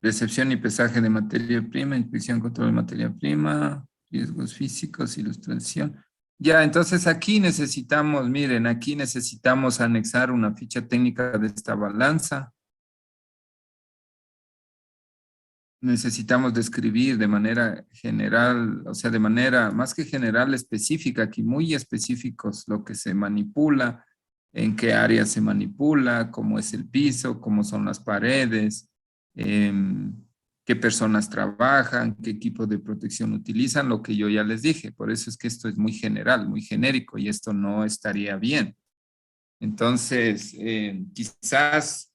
Recepción y pesaje de materia prima, inspección, control de materia prima, riesgos físicos, ilustración. Ya, entonces aquí necesitamos, miren, aquí necesitamos anexar una ficha técnica de esta balanza. Necesitamos describir de manera general, o sea, de manera más que general, específica, aquí muy específicos, lo que se manipula, en qué área se manipula, cómo es el piso, cómo son las paredes, qué personas trabajan, qué equipo de protección utilizan, lo que yo ya les dije. Por eso es que esto es muy general, muy genérico y esto no estaría bien. Entonces, quizás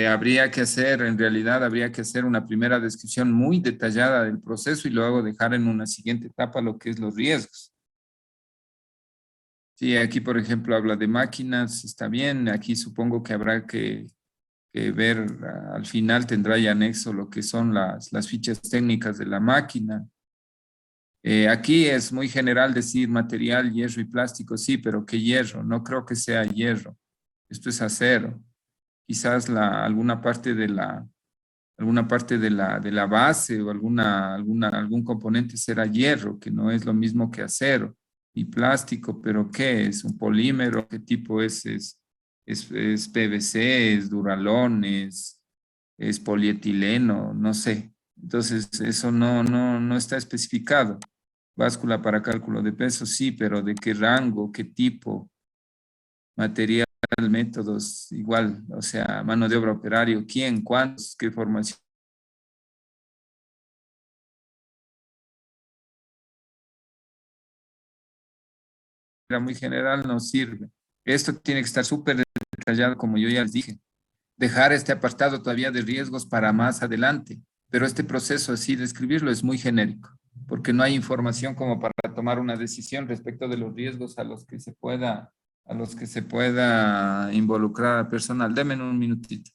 habría que hacer, en realidad habría que hacer una primera descripción muy detallada del proceso y luego dejar en una siguiente etapa lo que es los riesgos. Sí, aquí por ejemplo habla de máquinas, está bien, aquí supongo que habrá que ver, al final tendrá ya anexo lo que son las fichas técnicas de la máquina. Aquí es muy general decir material, hierro y plástico, sí, pero ¿qué hierro? No creo que sea hierro, esto es acero. Quizás alguna parte de la base o algún componente será hierro, que no es lo mismo que acero, y plástico, pero ¿qué es? ¿Un polímero? ¿Qué tipo es? ¿Es PVC? ¿Es Duralón? ¿Es polietileno? No sé. Entonces, eso no está especificado. Báscula para cálculo de peso, sí, pero ¿de qué rango? ¿Qué tipo? Material, métodos, igual, o sea, mano de obra operario, quién, cuántos, qué formación. Era muy general, no sirve. Esto tiene que estar súper detallado, como yo ya les dije. Dejar este apartado todavía de riesgos para más adelante, pero este proceso así de escribirlo es muy genérico, porque no hay información como para tomar una decisión respecto de los riesgos a los que se pueda involucrar al personal. Deme un minutito.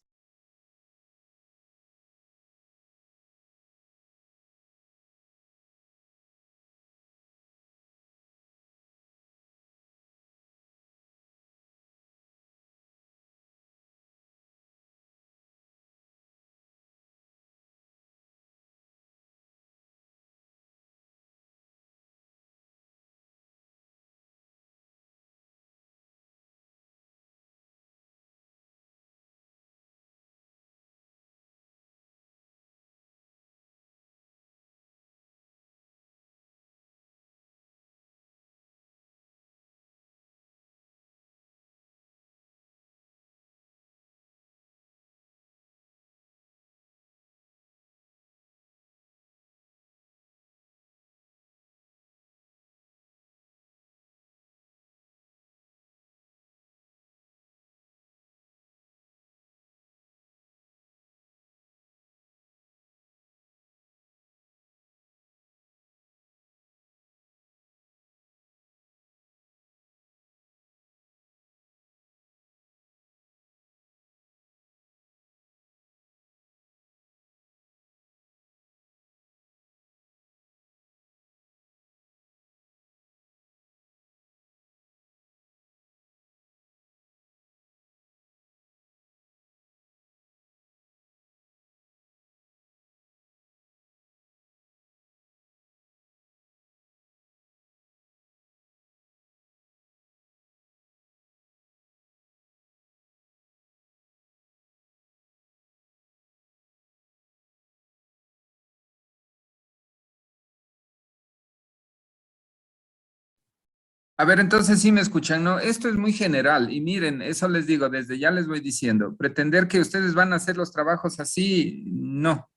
A ver, entonces sí me escuchan, ¿no? Esto es muy general y miren, eso les digo, desde ya les voy diciendo, pretender que ustedes van a hacer los trabajos así, no.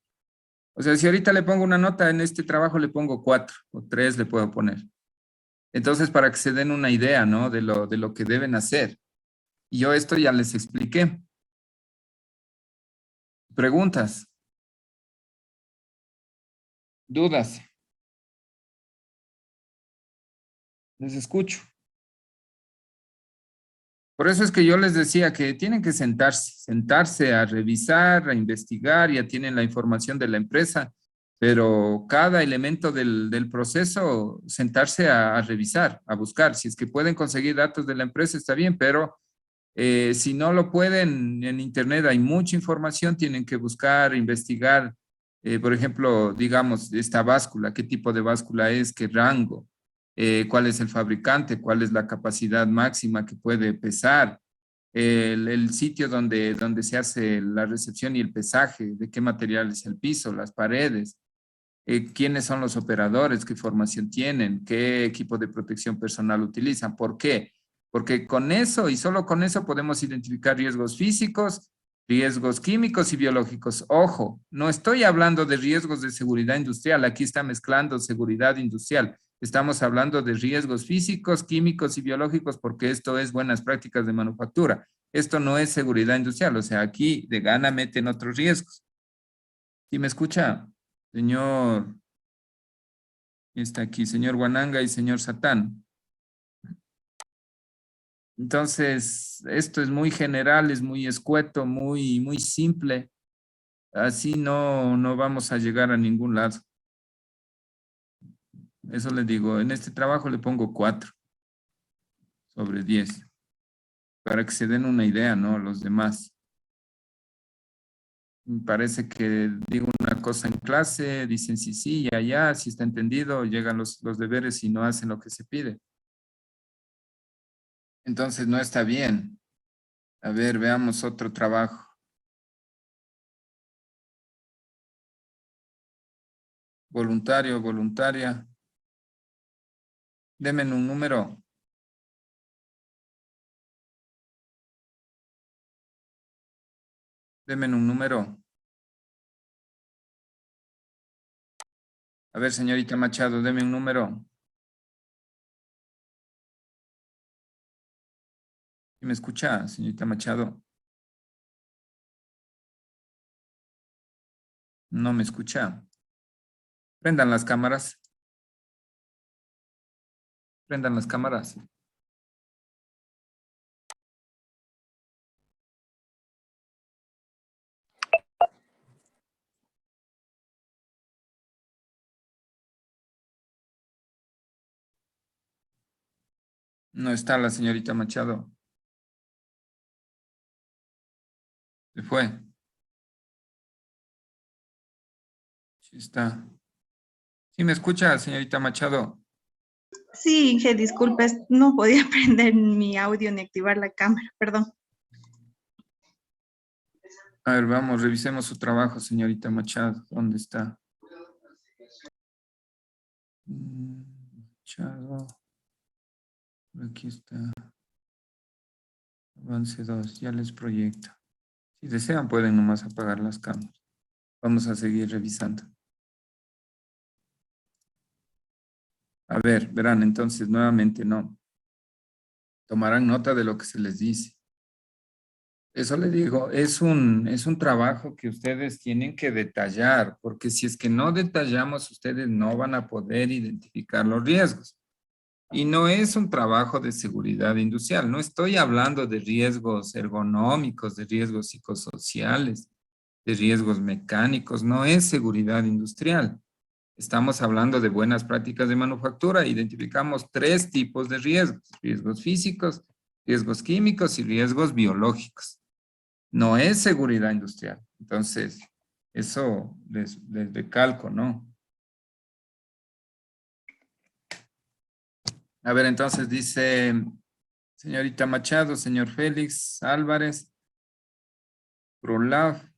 O sea, si ahorita le pongo una nota en este trabajo, le pongo 4 o 3 le puedo poner. Entonces, para que se den una idea, ¿no? De lo que deben hacer. Y yo esto ya les expliqué. Preguntas, dudas, les escucho. Por eso es que yo les decía que tienen que sentarse a revisar, a investigar, ya tienen la información de la empresa, pero cada elemento del proceso, sentarse a revisar, a buscar. Si es que pueden conseguir datos de la empresa, está bien, pero Si no lo pueden, en internet hay mucha información, tienen que buscar, investigar, por ejemplo, digamos, esta báscula, qué tipo de báscula es, qué rango, cuál es el fabricante, cuál es la capacidad máxima que puede pesar, el sitio donde se hace la recepción y el pesaje, de qué material es el piso, las paredes, quiénes son los operadores, qué formación tienen, qué equipo de protección personal utilizan, ¿por qué? Porque con eso y solo con eso podemos identificar riesgos físicos, riesgos químicos y biológicos. Ojo, no estoy hablando de riesgos de seguridad industrial, aquí está mezclando seguridad industrial. Estamos hablando de riesgos físicos, químicos y biológicos porque esto es buenas prácticas de manufactura. Esto no es seguridad industrial, o sea, aquí de gana meten otros riesgos. ¿Sí me escucha? Señor, está aquí, señor Guananga y señor Satán. Entonces, esto es muy general, es muy escueto, muy simple. Así no vamos a llegar a ningún lado. Eso le digo, en este trabajo le pongo 4/10, para que se den una idea, ¿no? Los demás. Me parece que digo una cosa en clase, dicen sí, sí, ya, ya, si está entendido, llegan los deberes y no hacen lo que se pide. Entonces no está bien. A ver, veamos otro trabajo. Voluntario, voluntaria. Denme un número. Denme un número. A ver, señorita Machado, deme un número. ¿Sí me escucha, señorita Machado? No me escucha. Prendan las cámaras. Prendan las cámaras. No está la señorita Machado. Se fue. Sí está. ¿Sí me escucha, señorita Machado? Sí, Inge, disculpes, no podía prender mi audio ni activar la cámara, perdón. A ver, vamos, revisemos su trabajo, señorita Machado. ¿Dónde está? Machado. Aquí está. Avance 2. Ya les proyecto. Si desean, pueden nomás apagar las cámaras. Vamos a seguir revisando. A ver, verán, entonces, nuevamente, no. Tomarán nota de lo que se les dice. Eso le digo, es un trabajo que ustedes tienen que detallar, porque si es que no detallamos, ustedes no van a poder identificar los riesgos. Y no es un trabajo de seguridad industrial. No estoy hablando de riesgos ergonómicos, de riesgos psicosociales, de riesgos mecánicos. No es seguridad industrial. Estamos hablando de buenas prácticas de manufactura. Identificamos 3 tipos de riesgos: riesgos físicos, riesgos químicos y riesgos biológicos. No es seguridad industrial. Entonces, eso les recalco, ¿no? A ver, entonces dice señorita Machado, señor Félix Álvarez, ProLab.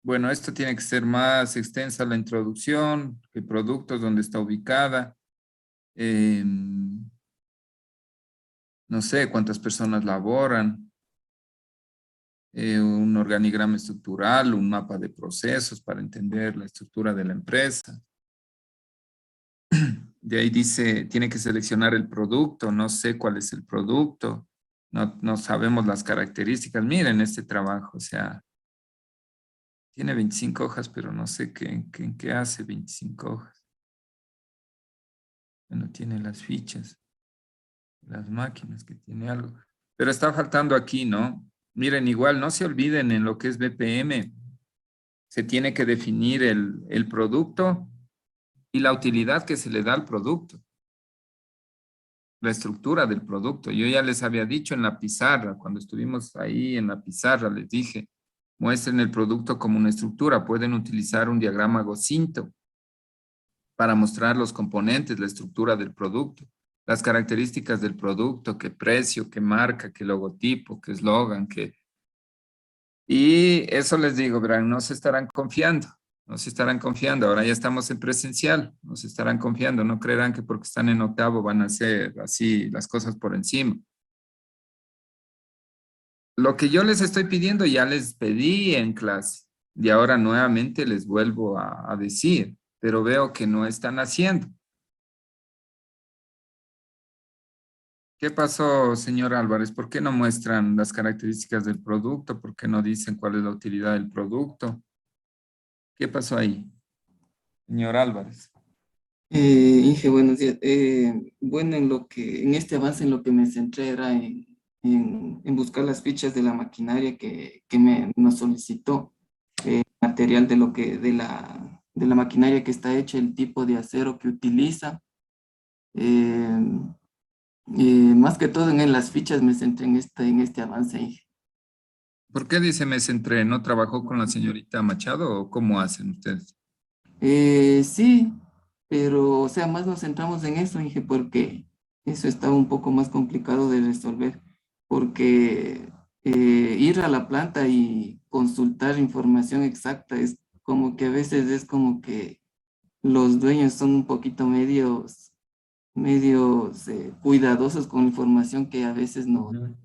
Bueno, esto tiene que ser más extensa la introducción, qué productos, dónde está ubicada. No sé cuántas personas laboran, un organigrama estructural, un mapa de procesos para entender la estructura de la empresa. De ahí dice, tiene que seleccionar el producto, no sé cuál es el producto, no sabemos las características. Miren este trabajo, o sea, tiene 25 hojas, pero no sé en qué hace 25 hojas. Bueno, tiene las fichas, las máquinas, que tiene algo. Pero está faltando aquí, ¿no? Miren, igual, no se olviden en lo que es BPM, se tiene que definir el producto y la utilidad que se le da al producto. la estructura del producto. Yo ya les había dicho en la pizarra, cuando estuvimos ahí en la pizarra, les dije, muestren el producto como una estructura. Pueden utilizar un diagrama Gocinto para mostrar los componentes, la estructura del producto, las características del producto, qué precio, qué marca, qué logotipo, qué eslogan, qué... Y eso les digo, verán, no se estarán confiando, no se estarán confiando. Ahora ya estamos en presencial, no se estarán confiando, no creerán que porque están en octavo van a hacer así las cosas por encima. Lo que yo les estoy pidiendo ya les pedí en clase y ahora nuevamente les vuelvo a decir, pero veo que no están haciendo. ¿Qué pasó, señor Álvarez? ¿Por qué no muestran las características del producto? ¿Por qué no dicen cuál es la utilidad del producto? ¿Qué pasó ahí, señor Álvarez? Inge, buenos días. Bueno, en este avance en lo que me centré era en buscar las fichas de la maquinaria nos solicitó, material de la maquinaria que está hecha, el tipo de acero que utiliza. Eh, Más que todo en las fichas me centré en este avance, Inge. ¿Por qué dice me centré? ¿No trabajó con la señorita Machado o cómo hacen ustedes? Sí, pero o sea, más nos centramos en eso, Inge, porque eso está un poco más complicado de resolver, porque ir a la planta y consultar información exacta es como que a veces es como que los dueños son un poquito medios cuidadosos con la información que a veces Ujú.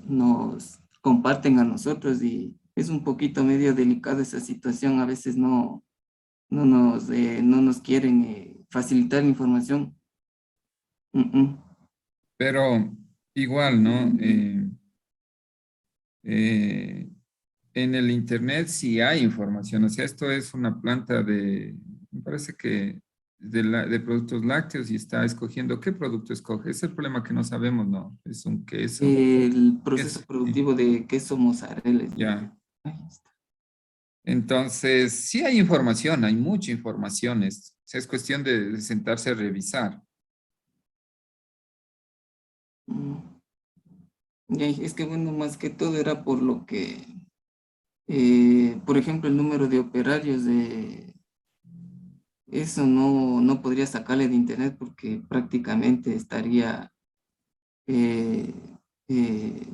nos comparten a nosotros y es un poquito medio delicada esa situación, a veces no nos quieren facilitar la información. Mm, mm. Pero igual, ¿no? Eh, en el internet sí hay información. O sea, esto es una planta me parece que de productos lácteos y está escogiendo qué producto escoge. Ese es el problema que no sabemos, ¿no? Es un queso. El proceso Queso, sí. productivo de queso mozzarella. Ya. Ahí está. Entonces, sí hay información, hay mucha información. O sea, es cuestión de sentarse a revisar. Mm. Ya, es que bueno, más que todo era por lo que, por ejemplo, el número de operarios de eso no podría sacarle de internet porque prácticamente estaría eh, eh,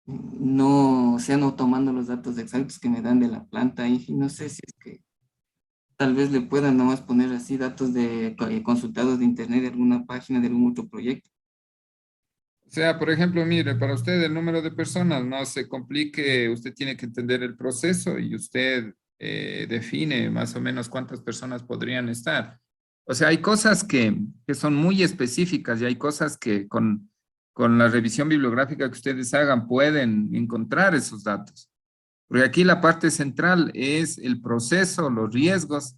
no, o sea, no tomando los datos exactos que me dan de la planta y no sé si es que tal vez le puedan nomás poner así datos consultados de internet de alguna página de algún otro proyecto. O sea, por ejemplo, mire, para usted el número de personas no se complique, usted tiene que entender el proceso y usted define más o menos cuántas personas podrían estar. O sea, hay cosas que son muy específicas y hay cosas que con la revisión bibliográfica que ustedes hagan pueden encontrar esos datos. Porque aquí la parte central es el proceso, los riesgos,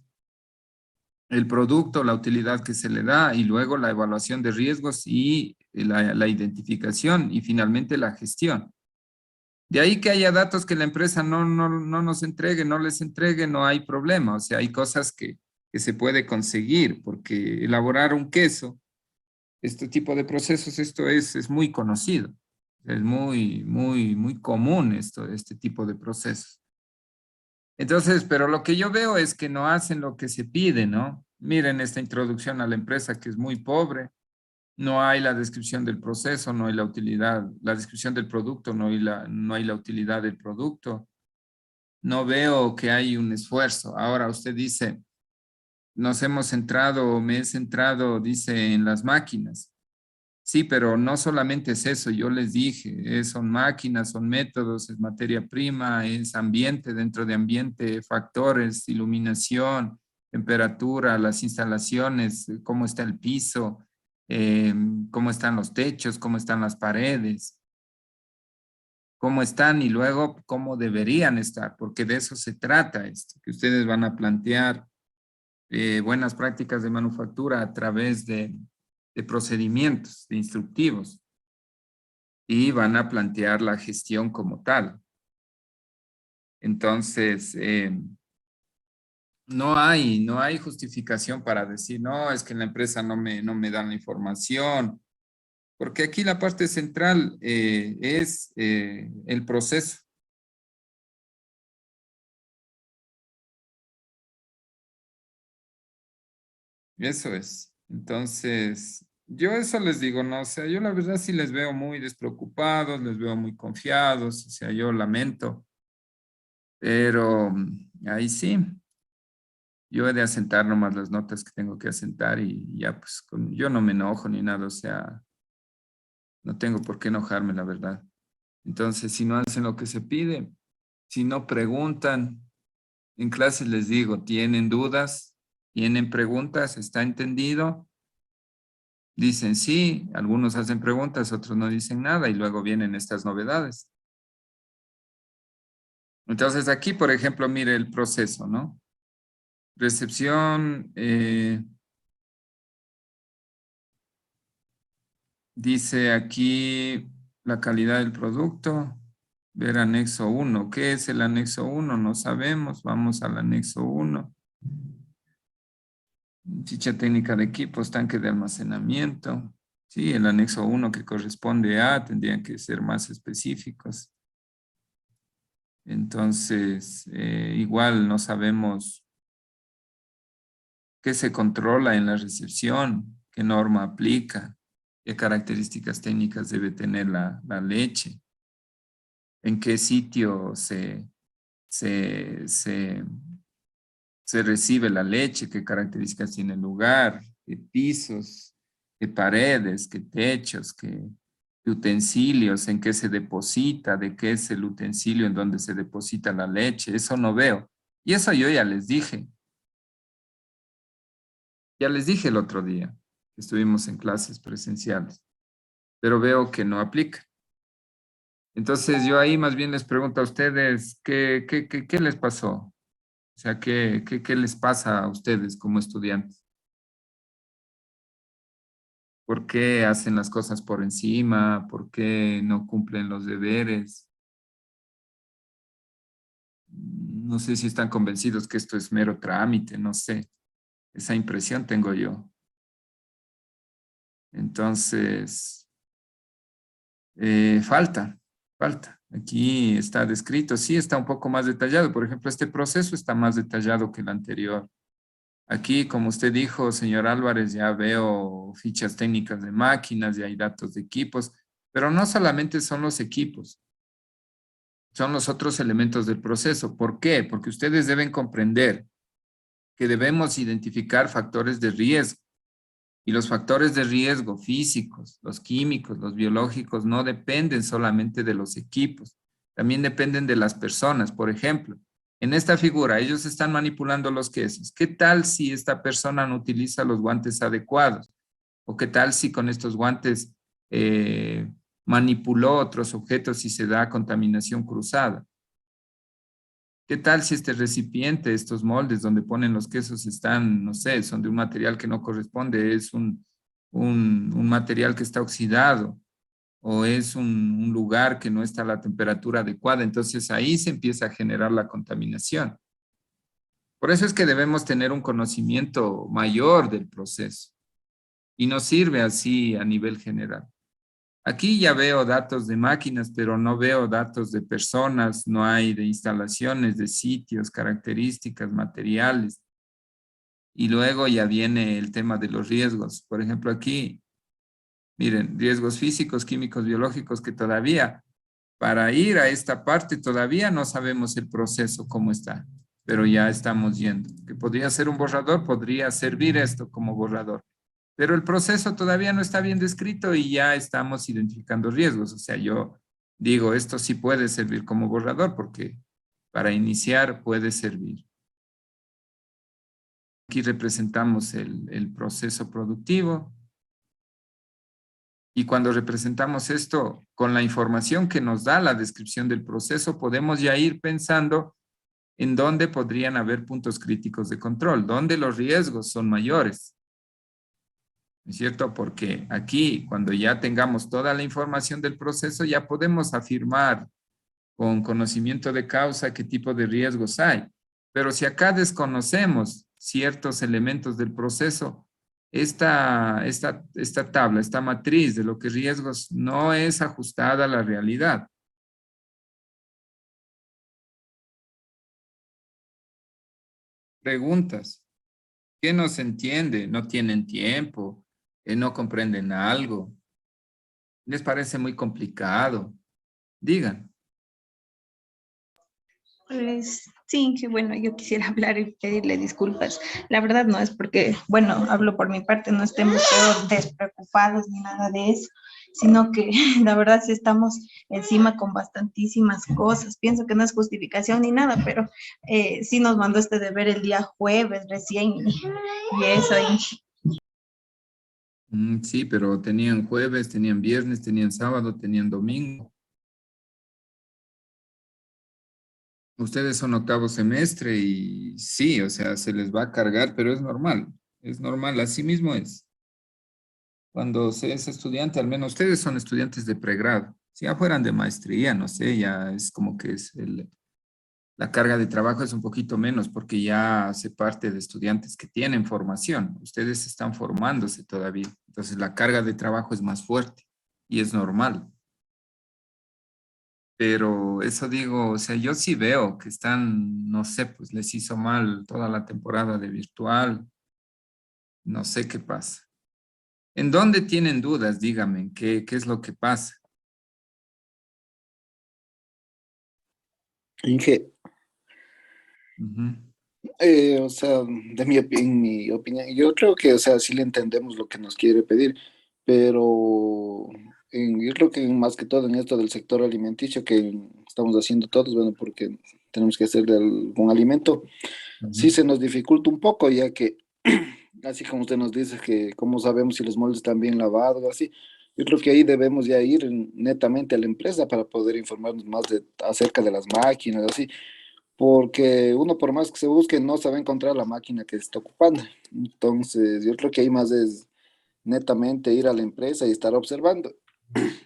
el producto, la utilidad que se le da y luego la evaluación de riesgos y la identificación y finalmente la gestión. De ahí que haya datos que la empresa no nos entregue, no les entregue, no hay problema. O sea, hay cosas que se puede conseguir porque elaborar un queso, este tipo de procesos, esto es muy conocido. Es muy común este tipo de procesos. Entonces, pero lo que yo veo es que no hacen lo que se pide, ¿no? Miren esta introducción a la empresa que es muy pobre, no hay la descripción del proceso, no hay la utilidad, la descripción del producto, no hay la utilidad del producto. No veo que hay un esfuerzo. Ahora usted dice, nos hemos centrado, me he centrado, dice, en las máquinas. Sí, pero no solamente es eso, yo les dije, son máquinas, son métodos, es materia prima, es ambiente, dentro de ambiente, factores, iluminación, temperatura, las instalaciones, cómo está el piso, cómo están los techos, cómo están las paredes, cómo están y luego cómo deberían estar, porque de eso se trata esto, que ustedes van a plantear buenas prácticas de manufactura a través de procedimientos, de instructivos, y van a plantear la gestión como tal. Entonces, no hay justificación para decir, no, es que en la empresa no me dan la información, porque aquí la parte central es el proceso. Eso es. Entonces, yo eso les digo, no, o sea, yo la verdad sí les veo muy despreocupados, les veo muy confiados, o sea, yo lamento, pero ahí sí, yo he de asentar nomás las notas que tengo que asentar y ya, pues, yo no me enojo ni nada, o sea, no tengo por qué enojarme, la verdad. Entonces, si no hacen lo que se pide, si no preguntan, en clases les digo, ¿tienen dudas? ¿Tienen preguntas? ¿Está entendido? Dicen sí, algunos hacen preguntas, otros no dicen nada y luego vienen estas novedades. Entonces aquí, por ejemplo, mire el proceso, ¿no? Recepción, dice aquí la calidad del producto, ver anexo 1. ¿Qué es el anexo 1? No sabemos, vamos al anexo 1. Ficha técnica de equipos, tanque de almacenamiento. Sí, el anexo 1 que corresponde a, tendrían que ser más específicos. Entonces, igual no sabemos qué se controla en la recepción, qué norma aplica, qué características técnicas debe tener la leche, en qué sitio se, se, se recibe la leche, qué características tiene el lugar, qué pisos, qué paredes, qué techos, qué utensilios, en qué se deposita, de qué es el utensilio en donde se deposita la leche. Eso no veo. Y eso yo ya les dije. Ya les dije el otro día que estuvimos en clases presenciales, pero veo que no aplica. Entonces yo ahí más bien les pregunto a ustedes, ¿qué les pasó? O sea, ¿qué les pasa a ustedes como estudiantes? ¿Por qué hacen las cosas por encima? ¿Por qué no cumplen los deberes? No sé si están convencidos que esto es mero trámite, no sé. Esa impresión tengo yo. Entonces, falta. Aquí está descrito, sí está un poco más detallado. Por ejemplo, este proceso está más detallado que el anterior. Aquí, como usted dijo, señor Álvarez, ya veo fichas técnicas de máquinas, ya hay datos de equipos, pero no solamente son los equipos, son los otros elementos del proceso. ¿Por qué? Porque ustedes deben comprender que debemos identificar factores de riesgo. Y los factores de riesgo físicos, los químicos, los biológicos, no dependen solamente de los equipos, también dependen de las personas. Por ejemplo, en esta figura, ellos están manipulando los quesos. ¿Qué tal si esta persona no utiliza los guantes adecuados? ¿O qué tal si con estos guantes manipuló otros objetos y se da contaminación cruzada? ¿Qué tal si este recipiente, estos moldes donde ponen los quesos están, no sé, son de un material que no corresponde, es un material que está oxidado o es un lugar que no está a la temperatura adecuada? Entonces ahí se empieza a generar la contaminación. Por eso es que debemos tener un conocimiento mayor del proceso y nos sirve así a nivel general. Aquí ya veo datos de máquinas, pero no veo datos de personas, no hay de instalaciones, de sitios, características, materiales. Y luego ya viene el tema de los riesgos. Por ejemplo, aquí, miren, riesgos físicos, químicos, biológicos, que todavía, para ir a esta parte, todavía no sabemos el proceso cómo está, pero ya estamos yendo. Que podría ser un borrador, podría servir esto como borrador. Pero el proceso todavía no está bien descrito y ya estamos identificando riesgos. O sea, yo digo, esto sí puede servir como borrador porque para iniciar puede servir. Aquí representamos el proceso productivo y cuando representamos esto con la información que nos da la descripción del proceso, podemos ya ir pensando en dónde podrían haber puntos críticos de control, dónde los riesgos son mayores. ¿No es cierto? Porque aquí, cuando ya tengamos toda la información del proceso, ya podemos afirmar con conocimiento de causa qué tipo de riesgos hay. Pero si acá desconocemos ciertos elementos del proceso, esta tabla, esta matriz de lo que es riesgos no es ajustada a la realidad. Preguntas. ¿Qué no se entiende? ¿No tienen tiempo? ¿No comprenden algo? ¿Les parece muy complicado? Digan. Pues sí, que bueno, yo quisiera hablar y pedirle disculpas. La verdad no es porque, bueno, hablo por mi parte, no estemos todos despreocupados ni nada de eso, sino que la verdad sí estamos encima con bastantísimas cosas. Pienso que no es justificación ni nada, pero sí nos mandó este deber el día jueves recién y eso. Sí, pero tenían jueves, tenían viernes, tenían sábado, tenían domingo. Ustedes son octavo semestre y sí, o sea, se les va a cargar, pero es normal, así mismo es. Cuando se es estudiante, al menos ustedes son estudiantes de pregrado. Si ya fueran de maestría, no sé, ya es como que la carga de trabajo es un poquito menos porque ya hace parte de estudiantes que tienen formación. Ustedes están formándose todavía. Entonces la carga de trabajo es más fuerte y es normal. Pero eso digo, o sea, yo sí veo que están, no sé, pues les hizo mal toda la temporada de virtual. No sé qué pasa. ¿En dónde tienen dudas? Díganme, ¿qué es lo que pasa? Inge, Ujú. o sea, en mi opinión, yo creo que, o sea, sí le entendemos lo que nos quiere pedir, pero yo creo que más que todo en esto del sector alimenticio que estamos haciendo todos, bueno, porque tenemos que hacer de algún alimento, sí Ujú. se nos dificulta un poco, ya que, así como usted nos dice que cómo sabemos si los moldes están bien lavados o así, yo creo que ahí debemos ya ir netamente a la empresa para poder informarnos más acerca de las máquinas, así porque uno por más que se busque no sabe encontrar la máquina que se está ocupando. Entonces, yo creo que ahí más es netamente ir a la empresa y estar observando.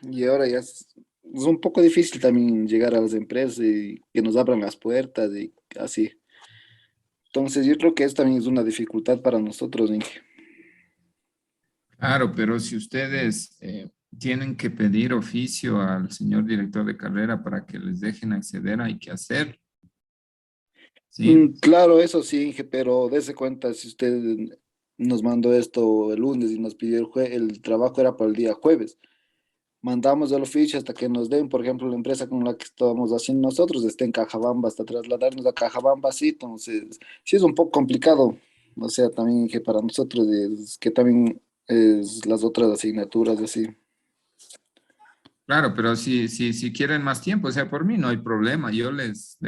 Y ahora ya es un poco difícil también llegar a las empresas y que nos abran las puertas y así. Entonces, yo creo que eso también es una dificultad para nosotros, Inge. Claro, pero si ustedes tienen que pedir oficio al señor director de carrera para que les dejen acceder, hay que hacer, ¿sí? Claro, eso sí, Inge, pero dése cuenta si usted nos mandó esto el lunes y nos pidió el trabajo era para el día jueves. Mandamos el oficio hasta que nos den, por ejemplo, la empresa con la que estábamos haciendo nosotros está en Cajabamba, hasta trasladarnos a Cajabamba, sí, entonces sí es un poco complicado, o sea, también que para nosotros es que también es las otras asignaturas, así. Claro, pero si quieren más tiempo, o sea, por mí no hay problema, yo les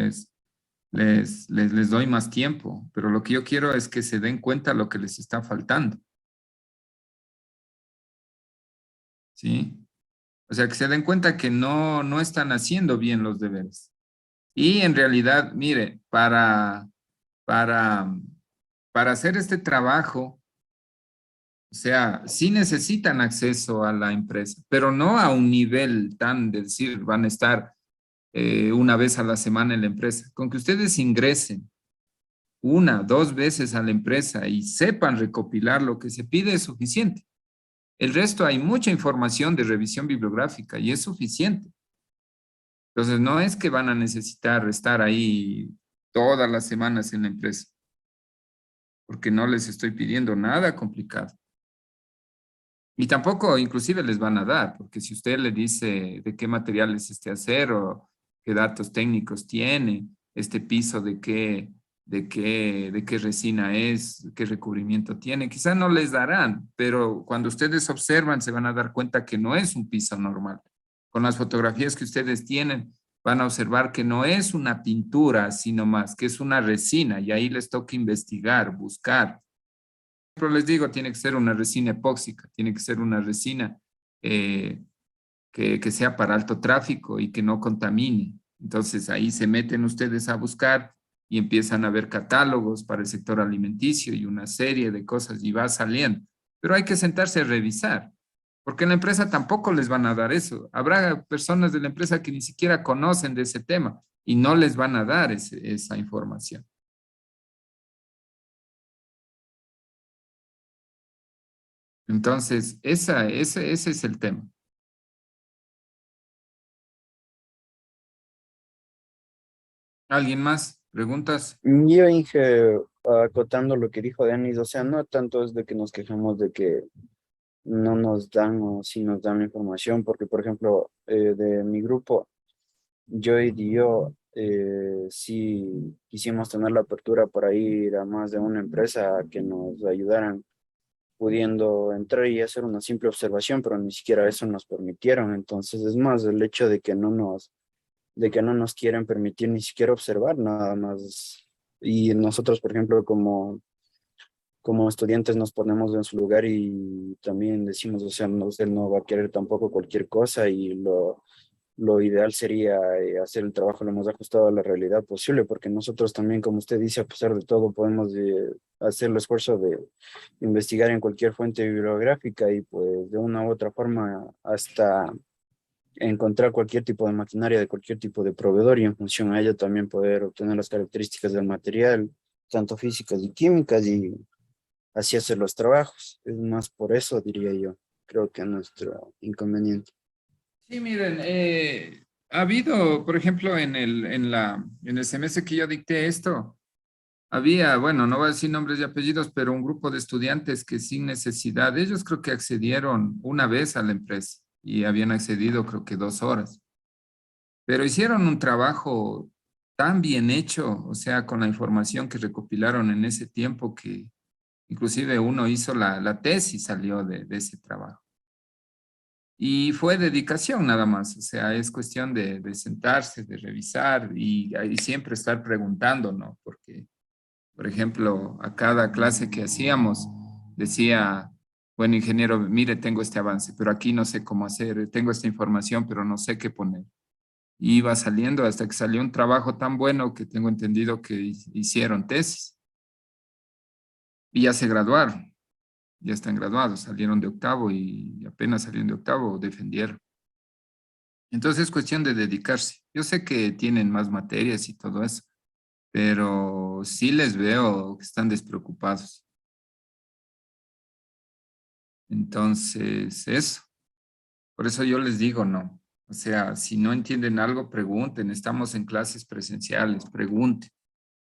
doy más tiempo, pero lo que yo quiero es que se den cuenta lo que les está faltando, ¿sí? O sea, que se den cuenta que no están haciendo bien los deberes. Y en realidad, mire, para, para hacer este trabajo, o sea, sí necesitan acceso a la empresa, pero no a un nivel tan de decir, van a estar una vez a la semana en la empresa. Con que ustedes ingresen una, dos veces a la empresa y sepan recopilar lo que se pide es suficiente. El resto hay mucha información de revisión bibliográfica y es suficiente. Entonces, no es que van a necesitar estar ahí todas las semanas en la empresa, porque no les estoy pidiendo nada complicado. Y tampoco, inclusive, les van a dar, porque si usted le dice de qué material es este acero, qué datos técnicos tiene, este piso de qué resina es, qué recubrimiento tiene, quizás no les darán, pero cuando ustedes observan se van a dar cuenta que no es un piso normal. Con las fotografías que ustedes tienen, van a observar que no es una pintura, sino más, que es una resina, y ahí les toca investigar, buscar. Pero les digo, tiene que ser una resina epóxica, tiene que ser una resina eh, que sea para alto tráfico y que no contamine. Entonces ahí se meten ustedes a buscar y empiezan a ver catálogos para el sector alimenticio y una serie de cosas y va saliendo. Pero hay que sentarse a revisar, porque en la empresa tampoco les van a dar eso. Habrá personas de la empresa que ni siquiera conocen de ese tema y no les van a dar esa información. Entonces, ese es el tema. ¿Alguien más? ¿Preguntas? Yo, Inge, acotando lo que dijo Denis, o sea, no tanto es de que nos quejamos de que no nos dan o si nos dan la información, porque, por ejemplo, de mi grupo, yo y Dio, sí quisimos tener la apertura para ir a más de una empresa a que nos ayudaran pudiendo entrar y hacer una simple observación, pero ni siquiera eso nos permitieron. Entonces, es más el hecho de que no nos quieren permitir ni siquiera observar nada más. Y nosotros, por ejemplo, como estudiantes nos ponemos en su lugar y también decimos, o sea, no, usted no va a querer tampoco cualquier cosa y lo ideal sería hacer el trabajo lo más ajustado a la realidad posible, porque nosotros también, como usted dice, a pesar de todo, podemos hacer el esfuerzo de investigar en cualquier fuente bibliográfica y pues de una u otra forma hasta encontrar cualquier tipo de maquinaria de cualquier tipo de proveedor y en función a ello también poder obtener las características del material, tanto físicas y químicas y así hacer los trabajos. Es más por eso, diría yo, creo que nuestro inconveniente. Sí, miren, ha habido, por ejemplo, en el semestre que yo dicté esto, había, bueno, no voy a decir nombres y apellidos, pero un grupo de estudiantes que sin necesidad, ellos creo que accedieron una vez a la empresa y habían accedido creo que 2 horas, pero hicieron un trabajo tan bien hecho, o sea, con la información que recopilaron en ese tiempo que inclusive uno hizo la tesis, salió de ese trabajo. Y fue dedicación nada más, o sea, es cuestión de sentarse, de revisar y siempre estar preguntando, ¿no? Porque, por ejemplo, a cada clase que hacíamos decía, bueno, ingeniero, mire, tengo este avance, pero aquí no sé cómo hacer, tengo esta información, pero no sé qué poner. Y iba saliendo hasta que salió un trabajo tan bueno que tengo entendido que hicieron tesis y ya se graduaron, ya están graduados, salieron de octavo y apenas salieron de octavo defendieron. Entonces es cuestión de dedicarse. Yo sé que tienen más materias y todo eso, pero sí les veo que están despreocupados. Entonces, eso. Por eso yo les digo no. O sea, si no entienden algo, pregunten. Estamos en clases presenciales, pregunten,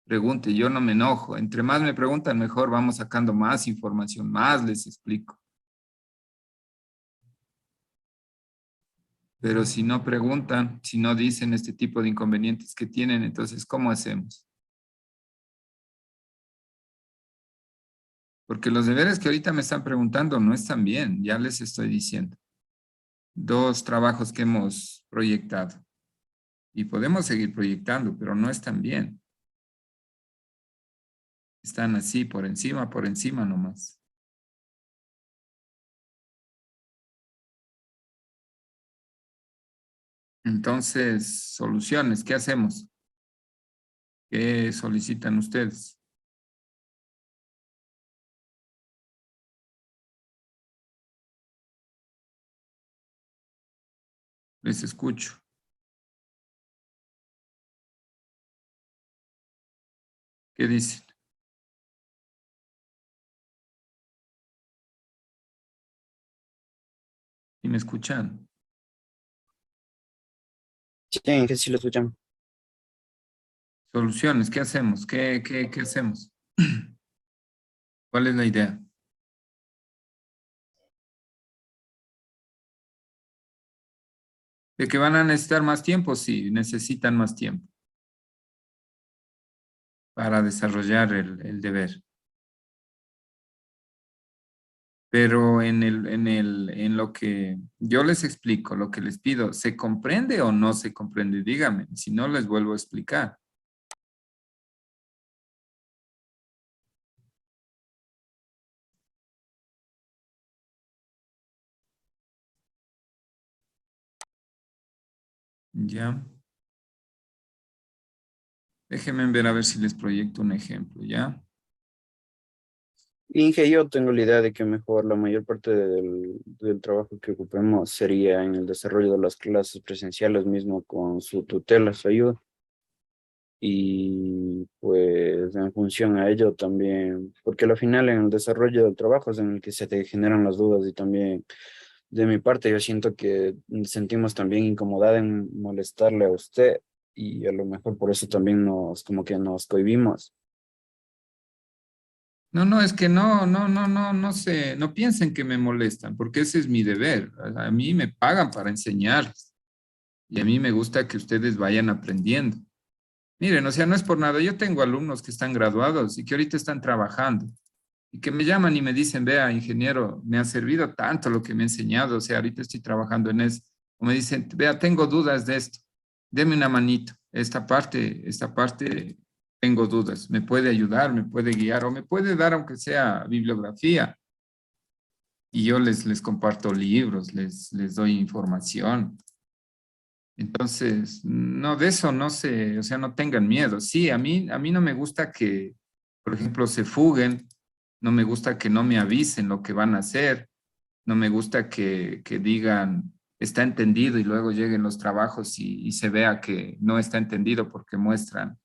pregunten. Yo no me enojo. Entre más me preguntan, mejor vamos sacando más información, más les explico. Pero si no preguntan, si no dicen este tipo de inconvenientes que tienen, entonces, ¿cómo hacemos? Porque los deberes que ahorita me están preguntando no están bien, ya les estoy diciendo. 2 trabajos que hemos proyectado y podemos seguir proyectando, pero no están bien. Están así, por encima nomás. Entonces, soluciones, ¿qué hacemos? ¿Qué solicitan ustedes? Les escucho. ¿Qué dicen? ¿Y me escuchan? Sí, que sí lo escuchamos. Soluciones, ¿qué hacemos? ¿Qué hacemos? ¿Cuál es la idea? ¿De que van a necesitar más tiempo? Sí, necesitan más tiempo para desarrollar el deber. Pero en lo que yo les explico, lo que les pido, ¿se comprende o no se comprende? Dígame, si no les vuelvo a explicar. Ya. Déjenme ver a ver si les proyecto un ejemplo, ¿ya? Inge, yo tengo la idea de que mejor la mayor parte del trabajo que ocupemos sería en el desarrollo de las clases presenciales mismo con su tutela, su ayuda. y pues en función a ello también, porque al final en el desarrollo del trabajo es en el que se te generan las dudas y también de mi parte yo siento que sentimos también incomodidad en molestarle a usted y a lo mejor por eso también nos como que nos cohibimos. No, no, es que no sé, no piensen que me molestan, porque ese es mi deber. A mí me pagan para enseñarles y a mí me gusta que ustedes vayan aprendiendo. Miren, o sea, no es por nada. Yo tengo alumnos que están graduados y que ahorita están trabajando y que me llaman y me dicen, vea, ingeniero, me ha servido tanto lo que me ha enseñado, o sea, ahorita estoy trabajando en eso. O me dicen, vea, tengo dudas de esto, deme una manito. Esta parte, tengo dudas. Me puede ayudar, me puede guiar o me puede dar, aunque sea bibliografía. Y yo les comparto libros, les doy información. Entonces, no, de eso no se, o sea, no tengan miedo. Sí, a mí no me gusta que, por ejemplo, se fuguen, no me gusta que no me avisen lo que van a hacer, no me gusta que digan, está entendido y luego lleguen los trabajos y se vea que no está entendido porque muestran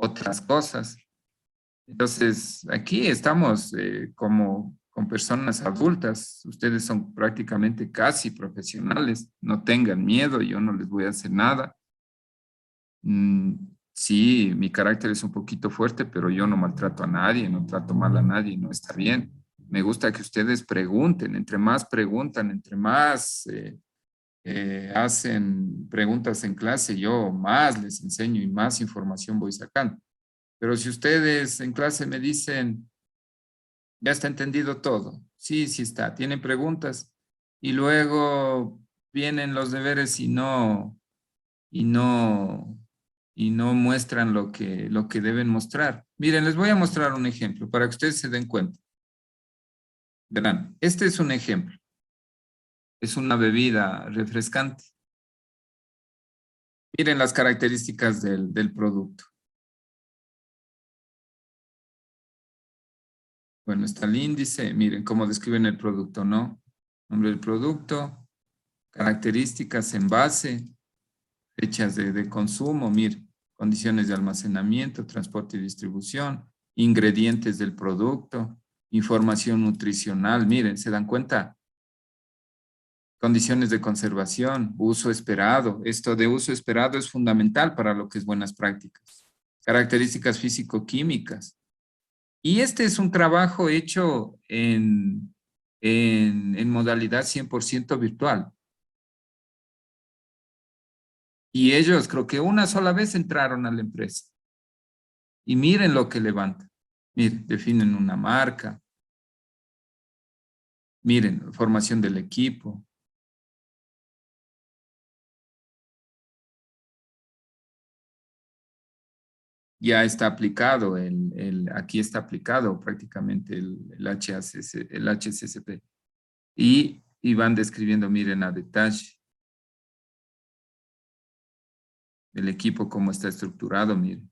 otras cosas. Entonces, aquí estamos como con personas adultas. Ustedes son prácticamente casi profesionales. No tengan miedo, yo no les voy a hacer nada. Mm, sí, mi carácter es un poquito fuerte, pero yo no maltrato a nadie, no trato mal a nadie, no está bien. Me gusta que ustedes pregunten. Entre más preguntan, entre más hacen preguntas en clase, yo más les enseño y más información voy sacando. Pero si ustedes en clase me dicen, ya está entendido todo. Sí, sí está. Tienen preguntas y luego vienen los deberes y no, y no muestran lo que deben mostrar. Miren, les voy a mostrar un ejemplo para que ustedes se den cuenta. Verán, este es un ejemplo. Es una bebida refrescante. Miren las características del producto. Bueno, está el índice. Miren cómo describen el producto, ¿no? Nombre del producto, características, envase, fechas de consumo, mire, condiciones de almacenamiento, transporte y distribución, ingredientes del producto, información nutricional, miren, ¿se dan cuenta? Condiciones de conservación, uso esperado. Esto de uso esperado es fundamental para lo que es buenas prácticas. Características físico-químicas. Y este es un trabajo hecho en modalidad 100% virtual. Y ellos creo que una sola vez entraron a la empresa. Y miren lo que levantan. Miren, definen una marca. Miren, formación del equipo. Ya está aplicado, aquí está aplicado prácticamente el HACCP. Y van describiendo, miren, a detalle el equipo, cómo está estructurado, miren.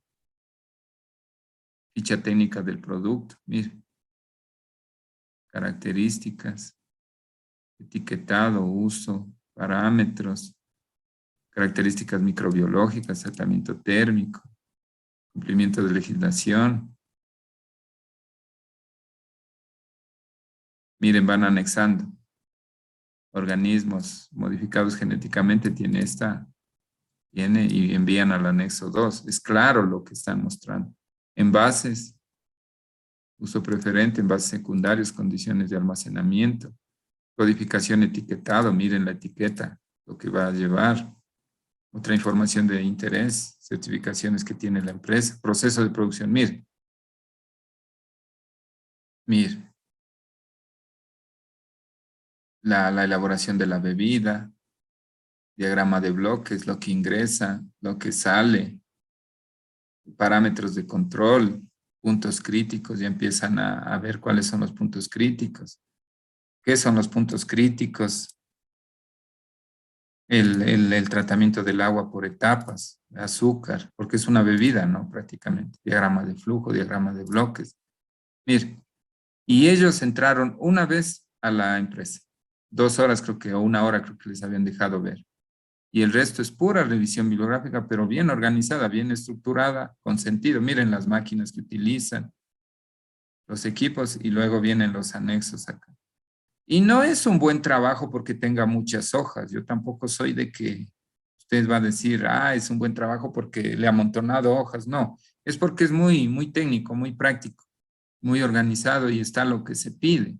Ficha técnica del producto, miren. Características, etiquetado, uso, parámetros, características microbiológicas, tratamiento térmico, cumplimiento de legislación. Miren, van anexando. Organismos modificados genéticamente tiene y envían al anexo 2. Es claro lo que están mostrando. Envases, uso preferente, envases secundarios, condiciones de almacenamiento, codificación etiquetado, miren la etiqueta, lo que va a llevar. Otra información de interés, certificaciones que tiene la empresa, proceso de producción, miren. Miren. La elaboración de la bebida, diagrama de bloques, lo que ingresa, lo que sale, parámetros de control, puntos críticos, ya empiezan a ver cuáles son los puntos críticos. ¿Qué son los puntos críticos? El tratamiento del agua por etapas, azúcar, porque es una bebida, ¿no? Prácticamente. Diagrama de flujo, diagrama de bloques. Miren, y ellos entraron una vez a la empresa. 2 horas creo que, o 1 hora creo que les habían dejado ver. Y el resto es pura revisión bibliográfica, pero bien organizada, bien estructurada, con sentido. Miren las máquinas que utilizan, los equipos, y luego vienen los anexos acá. Y no es un buen trabajo porque tenga muchas hojas. Yo tampoco soy de que usted va a decir, ah, es un buen trabajo porque le ha amontonado hojas. No, es porque es muy, muy técnico, muy práctico, muy organizado y está lo que se pide.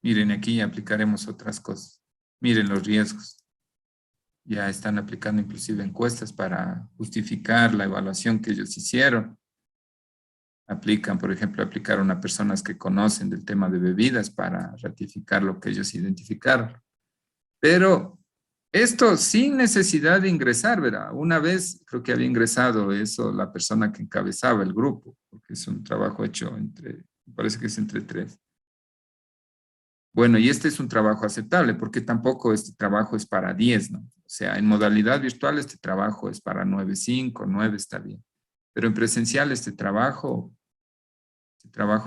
Miren, aquí aplicaremos otras cosas. Miren los riesgos. Ya están aplicando inclusive encuestas para justificar la evaluación que ellos hicieron. Aplican, por ejemplo, aplicaron a personas que conocen del tema de bebidas para ratificar lo que ellos identificaron. Pero esto sin necesidad de ingresar, ¿verdad? Una vez creo que había ingresado eso la persona que encabezaba el grupo, porque es un trabajo hecho entre, me parece que es entre 3. Bueno, y este es un trabajo aceptable, porque tampoco este trabajo es para 10, ¿no? O sea, en modalidad virtual este trabajo es para 9.5, 9 está bien. Pero en presencial este trabajo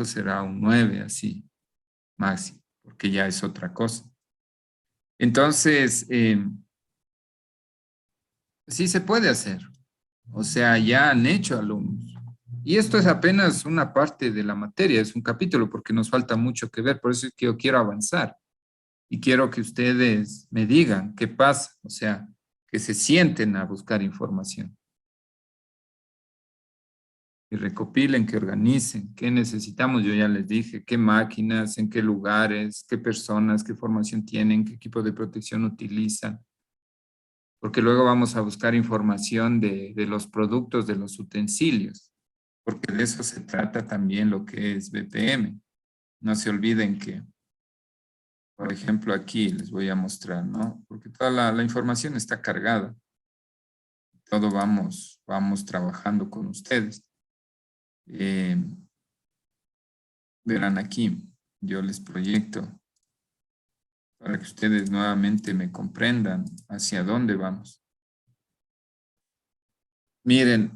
será un 9, así, máximo, porque ya es otra cosa. Entonces, sí se puede hacer. O sea, ya han hecho alumnos. Y esto es apenas una parte de la materia, es un capítulo, porque nos falta mucho que ver. Por eso es que yo quiero avanzar. Y quiero que ustedes me digan qué pasa. O sea, que se sienten a buscar información. Que recopilen, que organicen, qué necesitamos, yo ya les dije, qué máquinas, en qué lugares, qué personas, qué formación tienen, qué equipo de protección utilizan, porque luego vamos a buscar información de los productos, de los utensilios, porque de eso se trata también lo que es BPM. No se olviden que, por ejemplo, aquí les voy a mostrar, ¿no? Porque toda la información está cargada. Todo vamos trabajando con ustedes. Verán aquí, yo les proyecto para que ustedes nuevamente me comprendan hacia dónde vamos. Miren,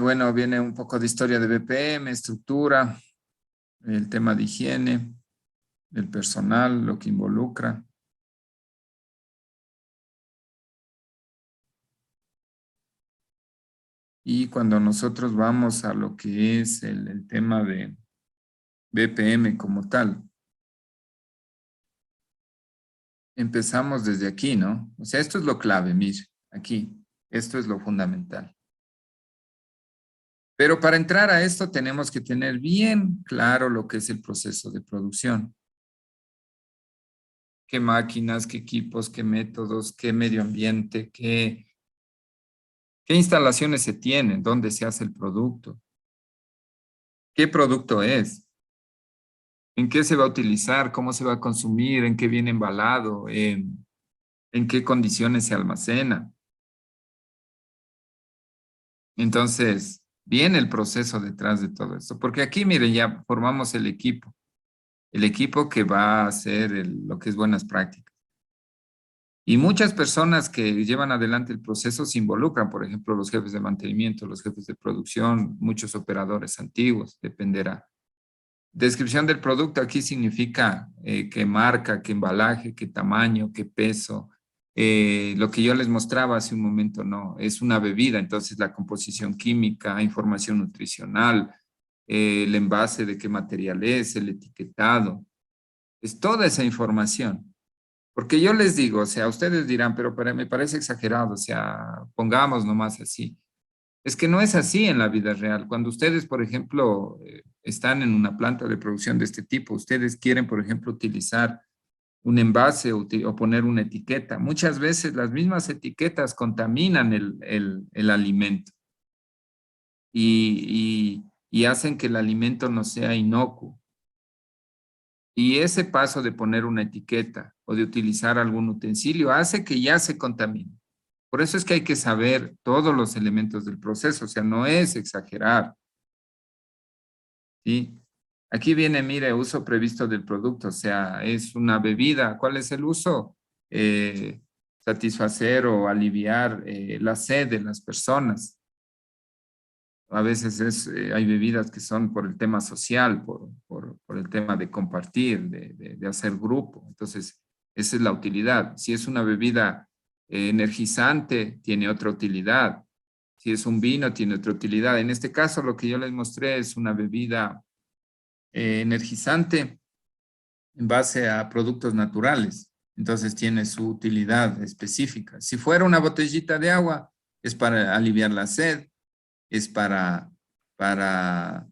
bueno, viene un poco de historia de BPM, estructura, el tema de higiene, el personal, lo que involucra. Y cuando nosotros vamos a lo que es el tema de BPM como tal, empezamos desde aquí, ¿no? O sea, esto es lo clave, mire, aquí, esto es lo fundamental. Pero para entrar a esto tenemos que tener bien claro lo que es el proceso de producción. Qué máquinas, qué equipos, qué métodos, qué medio ambiente, qué instalaciones se tienen, dónde se hace el producto, qué producto es, en qué se va a utilizar, cómo se va a consumir, en qué viene embalado, en qué condiciones se almacena. Entonces, viene el proceso detrás de todo esto, porque aquí, miren, ya formamos el equipo que va a hacer lo que es buenas prácticas. Y muchas personas que llevan adelante el proceso se involucran, por ejemplo, los jefes de mantenimiento, los jefes de producción, muchos operadores antiguos, dependerá. Descripción del producto aquí significa qué marca, qué embalaje, qué tamaño, qué peso. Lo que yo les mostraba hace un momento, no, es una bebida, entonces la composición química, información nutricional, el envase de qué material es, el etiquetado, es toda esa información. Porque yo les digo, o sea, ustedes dirán, pero me parece exagerado, o sea, pongamos nomás así. Es que no es así en la vida real. Cuando ustedes, por ejemplo, están en una planta de producción de este tipo, ustedes quieren, por ejemplo, utilizar un envase o poner una etiqueta. Muchas veces las mismas etiquetas contaminan el alimento y hacen que el alimento no sea inocuo. Y ese paso de poner una etiqueta o de utilizar algún utensilio hace que ya se contamine. Por eso es que hay que saber todos los elementos del proceso, o sea, no es exagerar. ¿Sí? Aquí viene, mire, uso previsto del producto, o sea, es una bebida. ¿Cuál es el uso? Satisfacer o aliviar la sed de las personas. A veces hay bebidas que son por el tema social, por el tema de compartir, de hacer grupo. Entonces, esa es la utilidad. Si es una bebida energizante, tiene otra utilidad. Si es un vino, tiene otra utilidad. En este caso, lo que yo les mostré es una bebida energizante en base a productos naturales. Entonces tiene su utilidad específica. Si fuera una botellita de agua, es para aliviar la sed, es para, para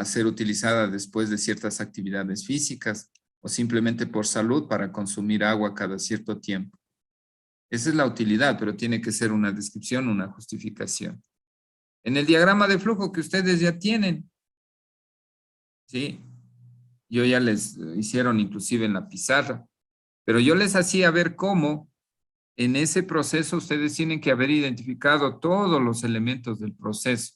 ser utilizada después de ciertas actividades físicas o simplemente por salud para consumir agua cada cierto tiempo. Esa es la utilidad, pero tiene que ser una descripción, una justificación. En el diagrama de flujo que ustedes ya tienen, ¿sí? Yo ya les hicieron inclusive en la pizarra, pero yo les hacía ver cómo en ese proceso ustedes tienen que haber identificado todos los elementos del proceso,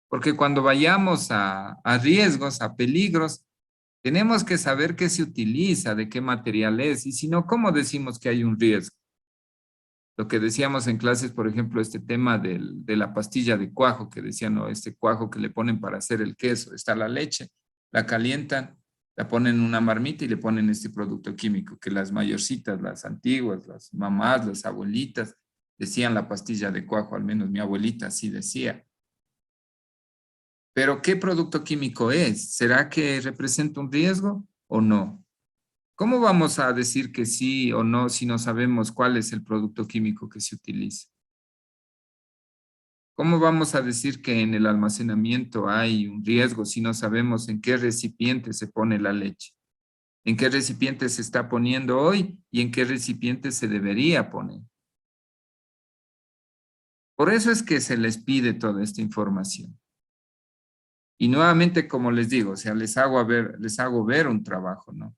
porque cuando vayamos a riesgos, a peligros, tenemos que saber qué se utiliza, de qué material es, y si no, ¿cómo decimos que hay un riesgo? Lo que decíamos en clases, por ejemplo, este tema de la pastilla de cuajo, que decían, no, este cuajo que le ponen para hacer el queso, está la leche, la calientan, la ponen en una marmita y le ponen este producto químico, que las mayorcitas, las antiguas, las mamás, las abuelitas, decían la pastilla de cuajo, al menos mi abuelita así decía. Pero ¿qué producto químico es? ¿Será que representa un riesgo o no? ¿Cómo vamos a decir que sí o no si no sabemos cuál es el producto químico que se utiliza? ¿Cómo vamos a decir que en el almacenamiento hay un riesgo si no sabemos en qué recipiente se pone la leche? ¿En qué recipiente se está poniendo hoy y en qué recipiente se debería poner? Por eso es que se les pide toda esta información. Y nuevamente, como les digo, o sea, les hago ver un trabajo, ¿no?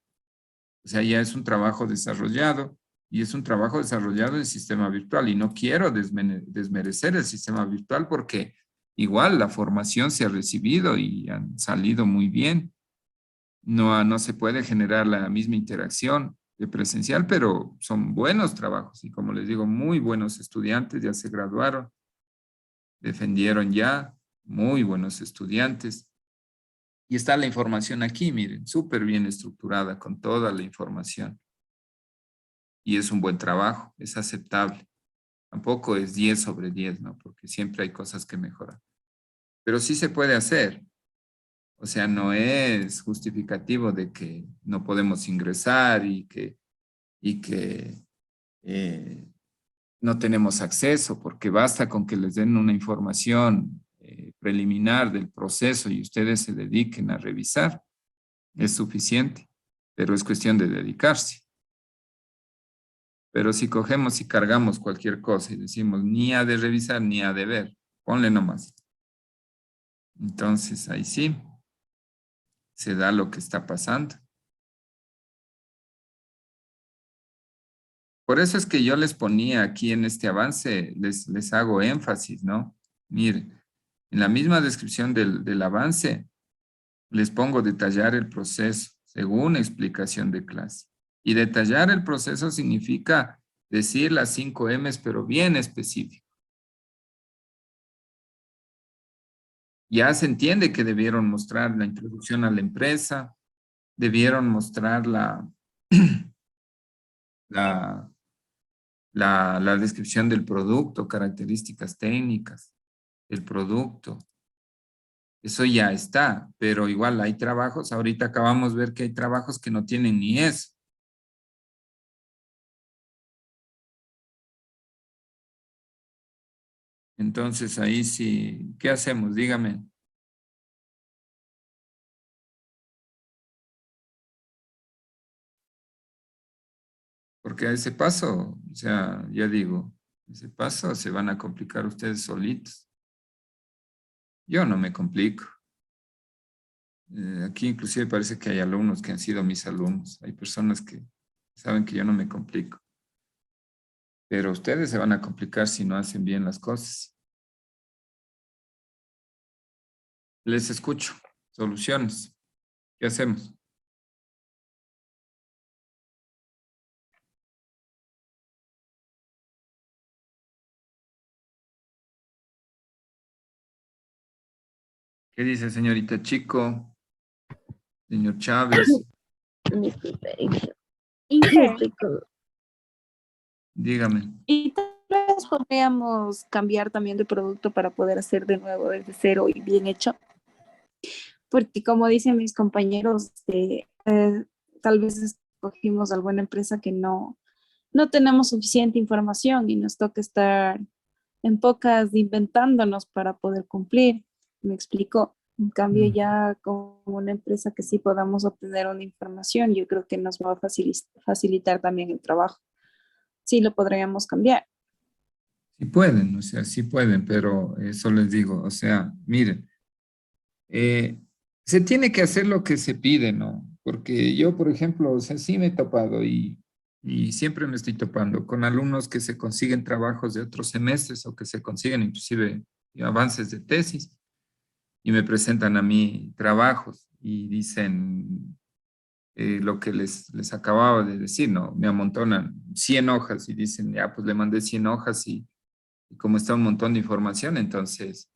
O sea, ya es un trabajo desarrollado y es un trabajo desarrollado en sistema virtual y no quiero desmerecer el sistema virtual porque igual la formación se ha recibido y han salido muy bien. No se puede generar la misma interacción de presencial, pero son buenos trabajos y como les digo, muy buenos estudiantes, ya se graduaron, defendieron ya, muy buenos estudiantes. Y está la información aquí, miren, súper bien estructurada con toda la información. Y es un buen trabajo, es aceptable. Tampoco es 10 sobre 10, ¿no? Porque siempre hay cosas que mejorar. Pero sí se puede hacer. O sea, no es justificativo de que no podemos ingresar y que no tenemos acceso, porque basta con que les den una información preliminar del proceso y ustedes se dediquen a revisar. Es suficiente, pero es cuestión de dedicarse. Pero si cogemos y cargamos cualquier cosa y decimos ni ha de revisar ni ha de ver, ponle nomás. Entonces ahí sí se da lo que está pasando. Por eso es que yo les ponía aquí en este avance, les hago énfasis, ¿no? Miren, en la misma descripción del avance, les pongo detallar el proceso según explicación de clase. Y detallar el proceso significa decir las 5 M's, pero bien específico. Ya se entiende que debieron mostrar la introducción a la empresa, debieron mostrar la, la descripción del producto, características técnicas del producto. Eso ya está, pero igual hay trabajos, ahorita acabamos de ver que hay trabajos que no tienen ni eso. Entonces ahí sí, ¿qué hacemos? Dígame. Porque a ese paso, o sea, ya digo, ese paso se van a complicar ustedes solitos. Yo no me complico. Aquí inclusive parece que hay alumnos que han sido mis alumnos. Hay personas que saben que yo no me complico. Pero ustedes se van a complicar si no hacen bien las cosas. Les escucho. Soluciones. ¿Qué hacemos? ¿Qué dice señorita Chico? Señor Chávez, Disculpe, Inge. Inge, dígame. y tal vez podríamos cambiar también de producto para poder hacer de nuevo desde cero y bien hecho. Porque como dicen mis compañeros, tal vez escogimos alguna empresa que no tenemos suficiente información y nos toca estar en pocas inventándonos para poder cumplir. Me explico. En cambio, ya con una empresa que sí podamos obtener una información, yo creo que nos va a facilitar también el trabajo. Sí lo podríamos cambiar. Sí pueden, o sea, sí pueden, pero eso les digo, o sea, miren, se tiene que hacer lo que se pide, ¿no? Porque yo, por ejemplo, o sea, sí me he topado y siempre me estoy topando con alumnos que se consiguen trabajos de otros semestres o que se consiguen inclusive avances de tesis y me presentan a mí trabajos y dicen lo que les acababa de decir, ¿no? Me amontonan 100 hojas y dicen, ya, pues le mandé 100 hojas y como está un montón de información, entonces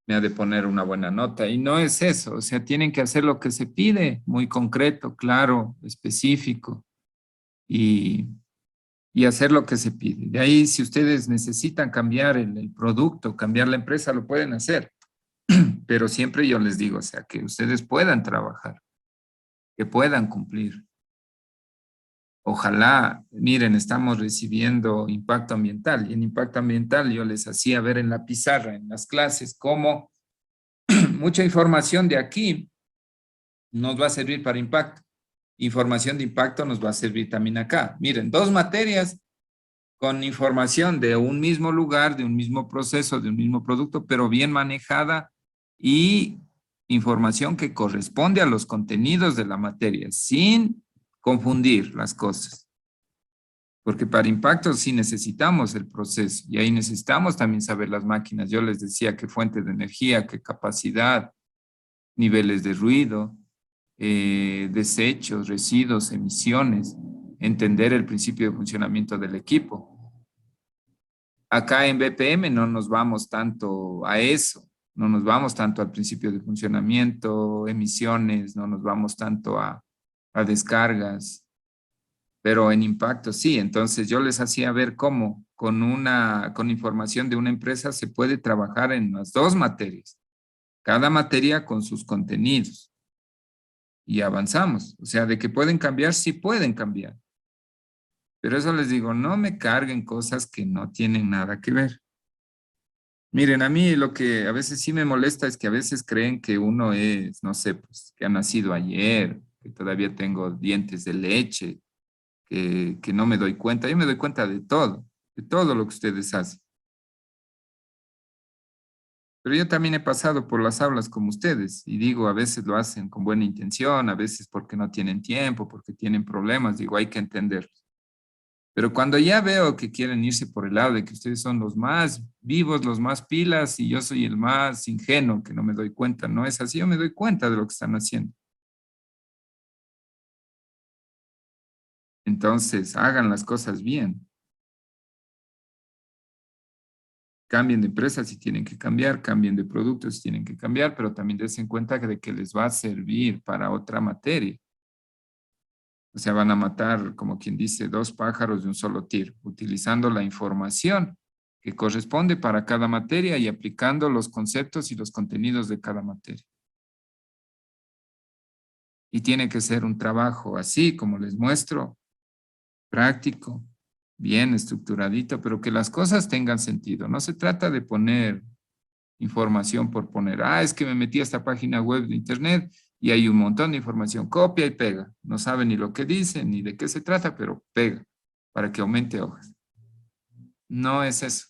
me ha de poner una buena nota. Y no es eso, o sea, tienen que hacer lo que se pide, muy concreto, claro, específico, y, y hacer lo que se pide. De ahí, si ustedes necesitan cambiar el producto, cambiar la empresa, lo pueden hacer. Pero siempre yo les digo, o sea, que ustedes puedan trabajar, que puedan cumplir. Ojalá, miren, estamos recibiendo impacto ambiental y en impacto ambiental yo les hacía ver en la pizarra, en las clases, cómo mucha información de aquí nos va a servir para impacto. Información de impacto nos va a servir también acá. Miren, 2 materias con información de un mismo lugar, de un mismo proceso, de un mismo producto, pero bien manejada y información que corresponde a los contenidos de la materia, sin confundir las cosas. Porque para impacto sí necesitamos el proceso y ahí necesitamos también saber las máquinas. Yo les decía qué fuente de energía, qué capacidad, niveles de ruido, desechos, residuos, emisiones, entender el principio de funcionamiento del equipo. Acá en BPM no nos vamos tanto a eso, no nos vamos tanto al principio de funcionamiento, emisiones, no nos vamos tanto a descargas, pero en impacto sí. Entonces yo les hacía ver cómo con información de una empresa se puede trabajar en las 2 materias, cada materia con sus contenidos y avanzamos. O sea, de que pueden cambiar, sí pueden cambiar. Pero eso les digo, no me carguen cosas que no tienen nada que ver. Miren, a mí lo que a veces sí me molesta es que a veces creen que uno es, no sé, pues que ha nacido ayer, que todavía tengo dientes de leche, que no me doy cuenta. Yo me doy cuenta de todo lo que ustedes hacen. Pero yo también he pasado por las aulas como ustedes y digo, a veces lo hacen con buena intención, a veces porque no tienen tiempo, porque tienen problemas, digo, hay que entenderlos. Pero cuando ya veo que quieren irse por el lado de que ustedes son los más vivos, los más pilas y yo soy el más ingenuo, que no me doy cuenta, no es así, yo me doy cuenta de lo que están haciendo. Entonces, hagan las cosas bien. Cambien de empresa si tienen que cambiar, cambien de productos si tienen que cambiar, pero también dense cuenta de que les va a servir para otra materia. O sea, van a matar, como quien dice, 2 pájaros de un solo tiro, utilizando la información que corresponde para cada materia y aplicando los conceptos y los contenidos de cada materia. Y tiene que ser un trabajo así, como les muestro, práctico, bien estructuradito, pero que las cosas tengan sentido. No se trata de poner información por poner, es que me metí a esta página web de internet y hay un montón de información, copia y pega. No sabe ni lo que dice, ni de qué se trata, pero pega para que aumente hojas. No es eso.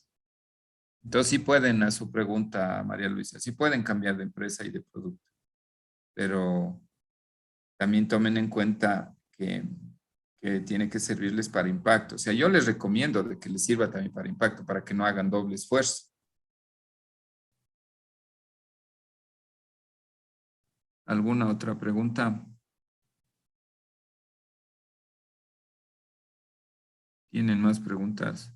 Entonces sí pueden, a su pregunta, María Luisa, sí pueden cambiar de empresa y de producto, pero también tomen en cuenta que tiene que servirles para impacto. O sea, yo les recomiendo de que les sirva también para impacto, para que no hagan doble esfuerzo. ¿Alguna otra pregunta? ¿Tienen más preguntas?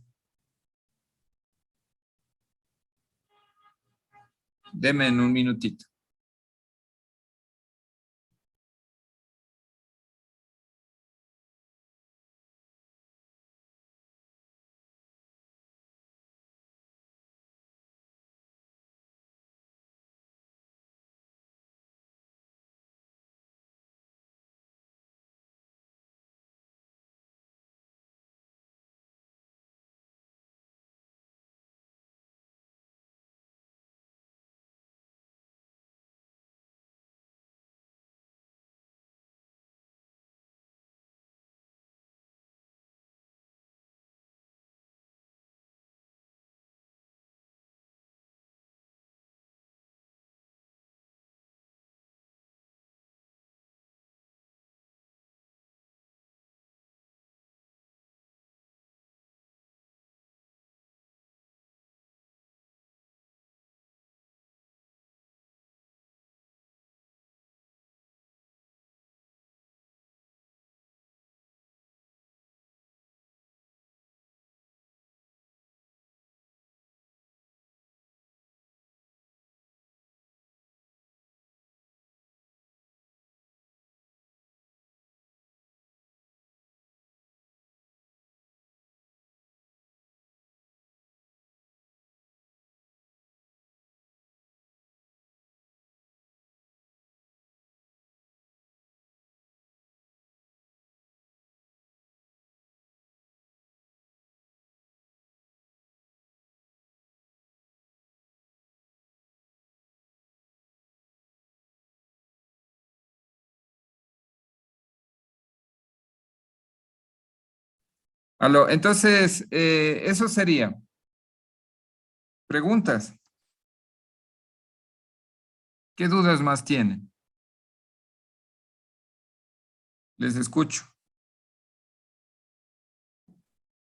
Deme en un minutito. Aló, entonces, eso sería. ¿Preguntas? ¿Qué dudas más tienen? Les escucho.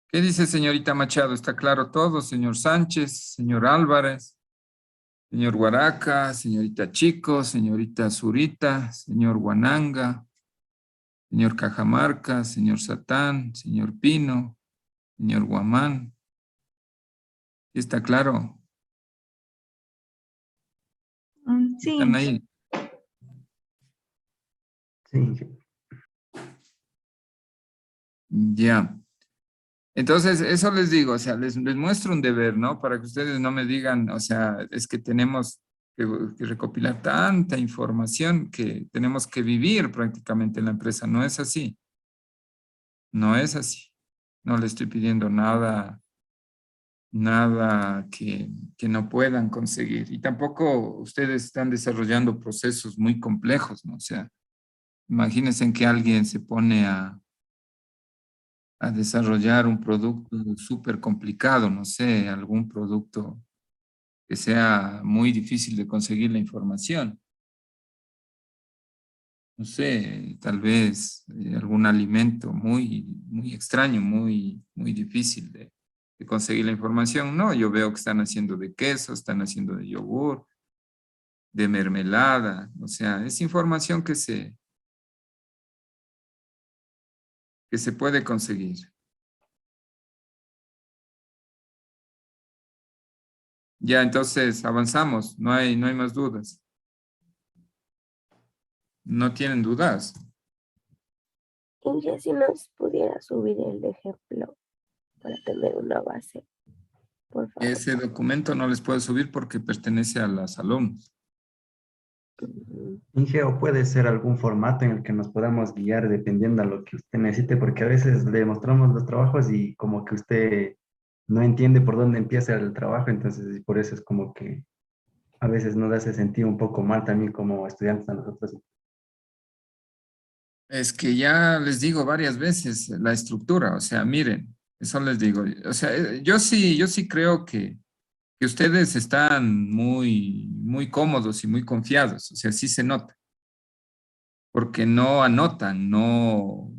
¿Qué dice señorita Machado? ¿Está claro todo? Señor Sánchez, señor Álvarez, señor Guaraca, señorita Chico, señorita Zurita, señor Guananga, señor Cajamarca, señor Satán, señor Pino, señor Guamán. ¿Está claro? Sí, ¿Están ahí? Sí, Inge. Ya. Entonces, eso les digo, o sea, les muestro un deber, ¿no? Para que ustedes no me digan, o sea, es que tenemos que recopilar tanta información que tenemos que vivir prácticamente en la empresa. No es así. No es así. No le estoy pidiendo nada, nada que no puedan conseguir. Y tampoco ustedes están desarrollando procesos muy complejos, ¿no? O sea, imagínense en que alguien se pone a desarrollar un producto súper complicado, no sé, algún producto que sea muy difícil de conseguir la información. No sé, tal vez algún alimento muy extraño, muy difícil de conseguir la información. No, yo veo que están haciendo de queso, están haciendo de yogur, de mermelada. O sea, es información que se puede conseguir. Ya, entonces avanzamos, no hay más dudas. ¿No tienen dudas? Inge, si nos pudiera subir el ejemplo para tener una base, por favor. Ese documento no les puedo subir porque pertenece a las alumnos. Inge, o puede ser algún formato en el que nos podamos guiar dependiendo a lo que usted necesite, porque a veces le mostramos los trabajos y como que usted no entiende por dónde empieza el trabajo, entonces por eso es como que a veces nos hace sentir un poco mal también como estudiantes a nosotros. Es que ya les digo varias veces la estructura, o sea, miren, eso les digo. O sea, yo sí creo que ustedes están muy cómodos y muy confiados, o sea, sí se nota, porque no anotan, no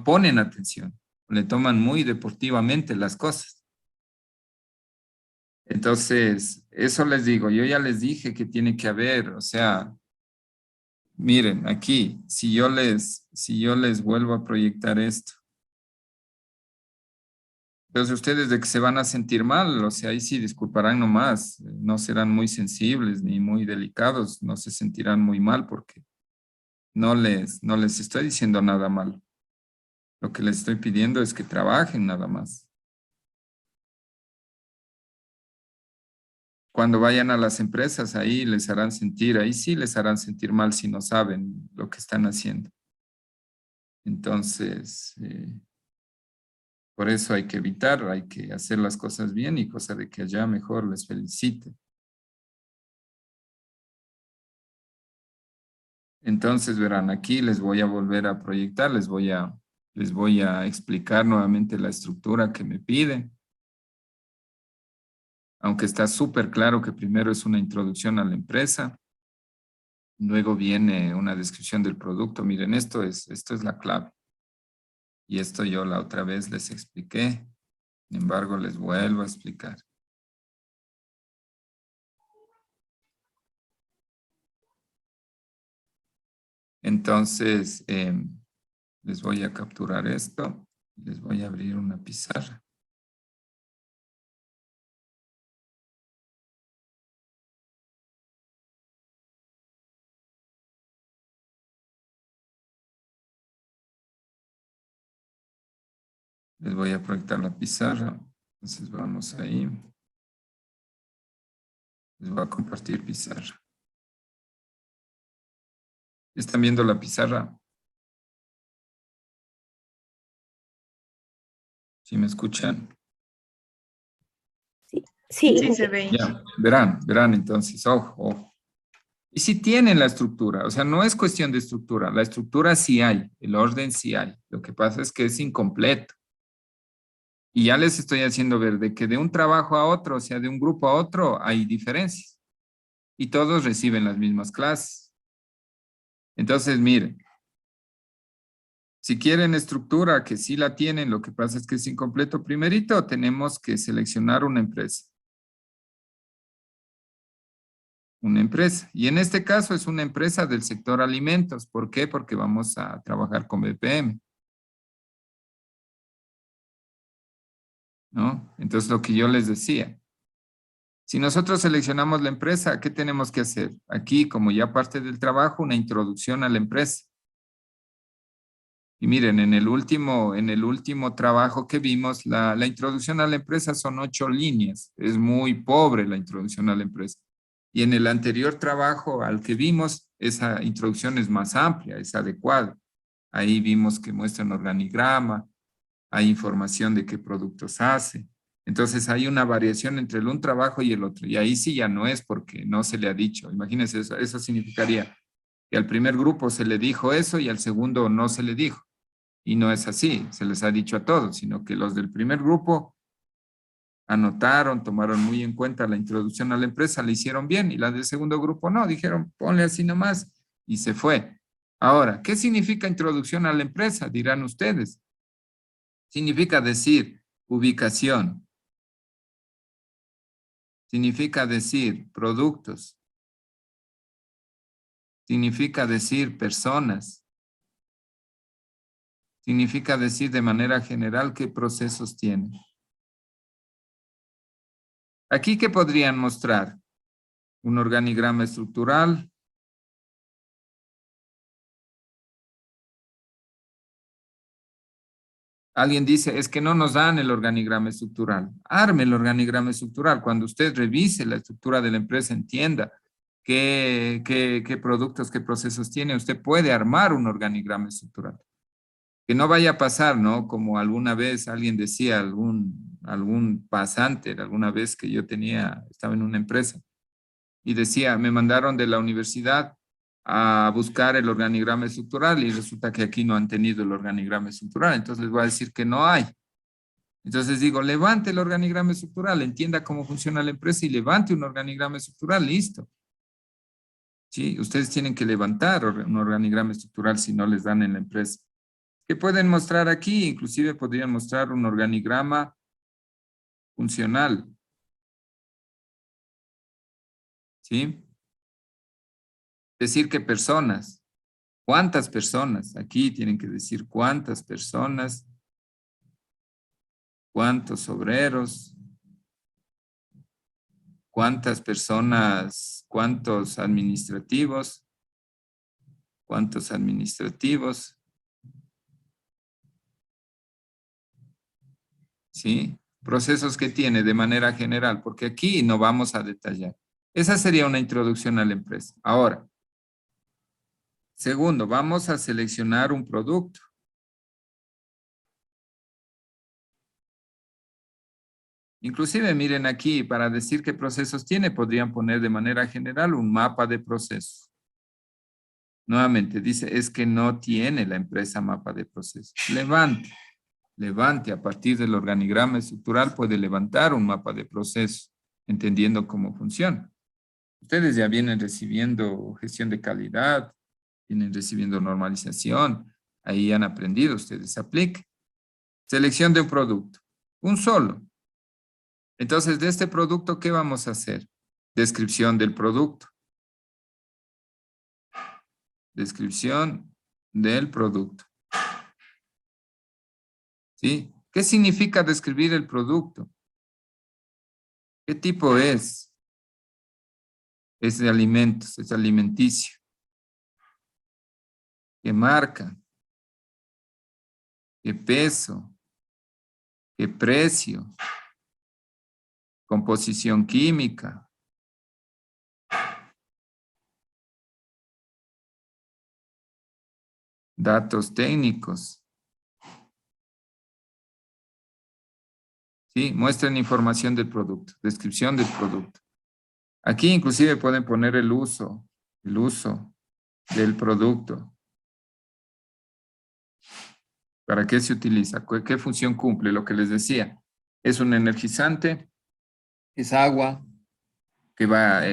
ponen atención, le toman muy deportivamente las cosas. Entonces, eso les digo, yo ya les dije que tiene que haber, o sea, miren, aquí, si yo les vuelvo a proyectar esto, entonces ustedes de que se van a sentir mal, o sea, ahí sí disculparán nomás, no serán muy sensibles ni muy delicados, no se sentirán muy mal porque no les estoy diciendo nada malo. Lo que les estoy pidiendo es que trabajen nada más. Cuando vayan a las empresas, ahí les harán sentir, ahí sí les harán sentir mal si no saben lo que están haciendo. Entonces, por eso hay que evitar, hay que hacer las cosas bien y cosa de que allá mejor les felicite. Entonces, verán, aquí les voy a volver a proyectar, les voy a explicar nuevamente la estructura que me piden. Aunque está súper claro que primero es una introducción a la empresa, luego viene una descripción del producto. Miren, esto es la clave. Y esto yo la otra vez les expliqué. Sin embargo, les vuelvo a explicar. Entonces, les voy a capturar esto. Les voy a abrir una pizarra. Les voy a proyectar la pizarra. Entonces, vamos ahí. Les voy a compartir pizarra. ¿Están viendo la pizarra? ¿Sí me escuchan? Sí, sí se ve. Ya, verán entonces, ojo. Y sí tienen la estructura, o sea, no es cuestión de estructura, la estructura sí hay, el orden sí hay. Lo que pasa es que es incompleto. Y ya les estoy haciendo ver de que de un trabajo a otro, o sea, de un grupo a otro, hay diferencias. Y todos reciben las mismas clases. Entonces, miren, si quieren estructura, que sí la tienen, lo que pasa es que es incompleto. Primerito tenemos que seleccionar una empresa. Una empresa. Y en este caso es una empresa del sector alimentos. ¿Por qué? Porque vamos a trabajar con BPM. ¿No? Entonces, lo que yo les decía. Si nosotros seleccionamos la empresa, ¿qué tenemos que hacer? Aquí, como ya parte del trabajo, una introducción a la empresa. Y miren, en el último trabajo que vimos, la introducción a la empresa son 8 líneas. Es muy pobre la introducción a la empresa. Y en el anterior trabajo al que vimos, esa introducción es más amplia, es adecuada. Ahí vimos que muestra un organigrama, hay información de qué productos hace. Entonces hay una variación entre un trabajo y el otro. Y ahí sí ya no es porque no se le ha dicho. Imagínense, eso significaría que al primer grupo se le dijo eso y al segundo no se le dijo. Y no es así, se les ha dicho a todos, sino que los del primer grupo anotaron, tomaron muy en cuenta la introducción a la empresa, le hicieron bien, y las del segundo grupo no, dijeron, ponle así nomás, y se fue. Ahora, ¿qué significa introducción a la empresa? Dirán ustedes. Significa decir ubicación. Significa decir productos. Significa decir personas. Significa decir de manera general qué procesos tiene. Aquí, ¿qué podrían mostrar? Un organigrama estructural. Alguien dice, es que no nos dan el organigrama estructural. Arme el organigrama estructural. Cuando usted revise la estructura de la empresa, entienda qué productos, qué procesos tiene, usted puede armar un organigrama estructural. Que no vaya a pasar, ¿no? Como alguna vez alguien decía, algún pasante, alguna vez que yo estaba en una empresa, y decía, me mandaron de la universidad a buscar el organigrama estructural y resulta que aquí no han tenido el organigrama estructural, entonces les voy a decir que no hay. Entonces digo, levante el organigrama estructural, entienda cómo funciona la empresa y levante un organigrama estructural, listo. Sí, ustedes tienen que levantar un organigrama estructural si no les dan en la empresa. ¿Qué pueden mostrar aquí? Inclusive podrían mostrar un organigrama funcional. ¿Sí? Decir que personas. ¿Cuántas personas? Aquí tienen que decir cuántas personas, cuántos obreros, cuántas personas, cuántos administrativos, ¿sí? Procesos que tiene de manera general, porque aquí no vamos a detallar. Esa sería una introducción a la empresa. Ahora, segundo, vamos a seleccionar un producto. Inclusive, miren aquí, para decir qué procesos tiene, podrían poner de manera general un mapa de procesos. Nuevamente, dice, es que no tiene la empresa mapa de procesos. Levante, a partir del organigrama estructural puede levantar un mapa de procesos, entendiendo cómo funciona. Ustedes ya vienen recibiendo gestión de calidad, vienen recibiendo normalización, ahí han aprendido, ustedes apliquen. Selección de un producto, un solo. Entonces, de este producto, ¿qué vamos a hacer? Descripción del producto. Descripción del producto. ¿Sí? ¿Qué significa describir el producto? ¿Qué tipo es? Es de alimentos, es alimenticio. ¿Qué marca? ¿Qué peso? ¿Qué precio? Composición química. Datos técnicos. ¿Sí? Muestran información del producto, descripción del producto. Aquí inclusive pueden poner el uso el uso del producto. ¿Para qué se utiliza? ¿Qué función cumple? Lo que les decía, es un energizante, es agua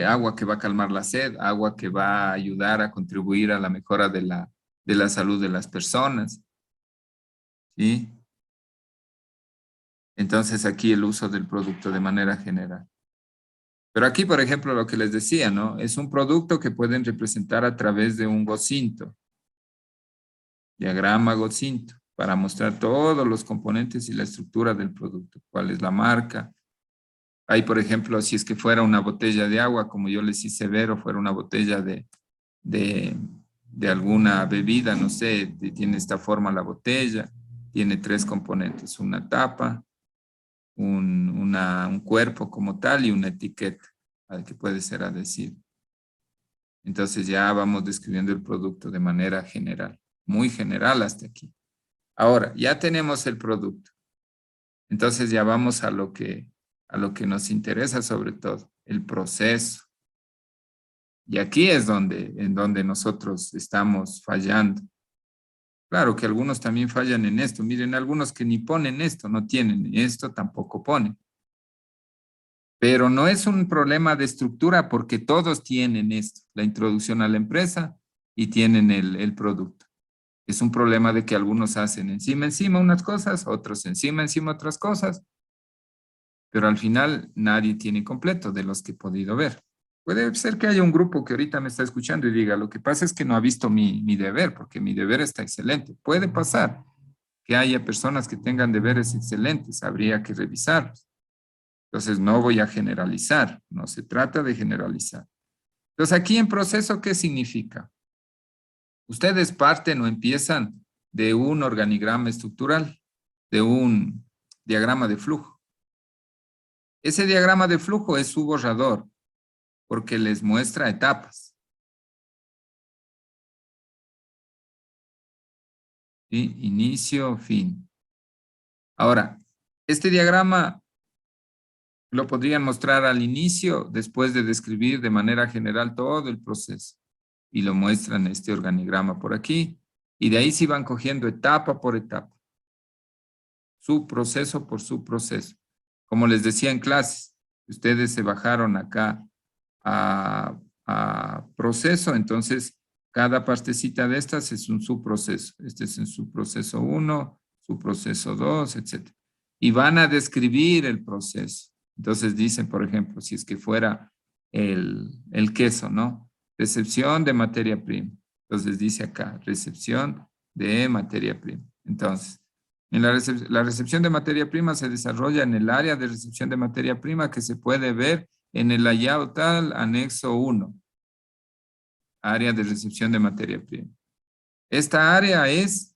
agua que va a calmar la sed, agua que va a ayudar a contribuir a la mejora de la salud de las personas. ¿Sí? Entonces aquí el uso del producto de manera general. Pero aquí, por ejemplo, lo que les decía, ¿no? Es un producto que pueden representar a través de un gocinto, diagrama gocinto, para mostrar todos los componentes y la estructura del producto. ¿Cuál es la marca? Ahí, por ejemplo, si es que fuera una botella de agua, como yo les hice ver, o fuera una botella de alguna bebida, no sé, tiene esta forma la botella, tiene 3 componentes, una tapa, un cuerpo como tal y una etiqueta, que puede ser adhesivo. Entonces ya vamos describiendo el producto de manera general, muy general hasta aquí. Ahora, ya tenemos el producto. Entonces ya vamos a lo que nos interesa sobre todo, el proceso. Y aquí es en donde nosotros estamos fallando. Claro que algunos también fallan en esto. Miren, algunos que ni ponen esto, no tienen esto, tampoco ponen. Pero no es un problema de estructura porque todos tienen esto, la introducción a la empresa y tienen el producto. Es un problema de que algunos hacen encima unas cosas, otros encima otras cosas, pero al final nadie tiene completo de los que he podido ver. Puede ser que haya un grupo que ahorita me está escuchando y diga, lo que pasa es que no ha visto mi deber, porque mi deber está excelente. Puede pasar que haya personas que tengan deberes excelentes, habría que revisarlos. Entonces no voy a generalizar, no se trata de generalizar. Entonces aquí en proceso, ¿qué significa? Ustedes parten o empiezan de un organigrama estructural, de un diagrama de flujo. Ese diagrama de flujo es su borrador, porque les muestra etapas. ¿Sí? Inicio, fin. Ahora, este diagrama lo podrían mostrar al inicio, después de describir de manera general todo el proceso. Y lo muestran este organigrama por aquí. Y de ahí se van cogiendo etapa por etapa. Su proceso por su proceso. Como les decía en clases, ustedes se bajaron acá a proceso, entonces cada partecita de estas es un subproceso. Este es en su proceso 1, su proceso 2, etc. Y van a describir el proceso. Entonces dicen, por ejemplo, si es que fuera el queso, ¿no? Recepción de materia prima. Entonces dice acá, recepción de materia prima. Entonces, la recepción de materia prima se desarrolla en el área de recepción de materia prima que se puede ver en el layout tal anexo 1. Área de recepción de materia prima. Esta área es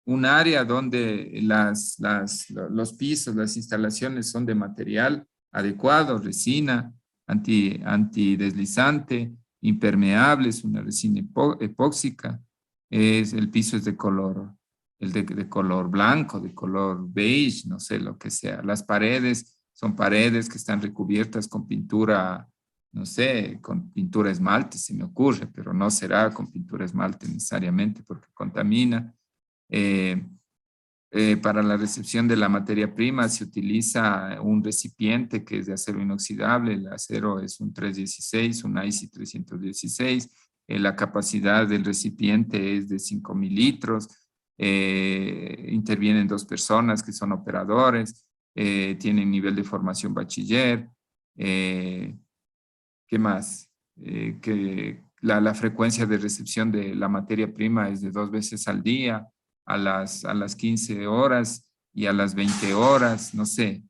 un área donde los pisos, las instalaciones son de material adecuado, resina, antideslizante, impermeable, es una resina epóxica, el piso es de color, de color blanco, de color beige, no sé, lo que sea. Las paredes son paredes que están recubiertas con pintura, no sé, con pintura esmalte, se me ocurre, pero no será con pintura esmalte necesariamente porque contamina. Para la recepción de la materia prima se utiliza un recipiente que es de acero inoxidable, el acero es un 316, un IC 316, la capacidad del recipiente es de 5,000 litros, intervienen 2 personas que son operadores, tienen nivel de formación bachiller, ¿qué más? Que la frecuencia de recepción de la materia prima es de 2 veces al día, a las 15 horas y a las 20 horas, no sé.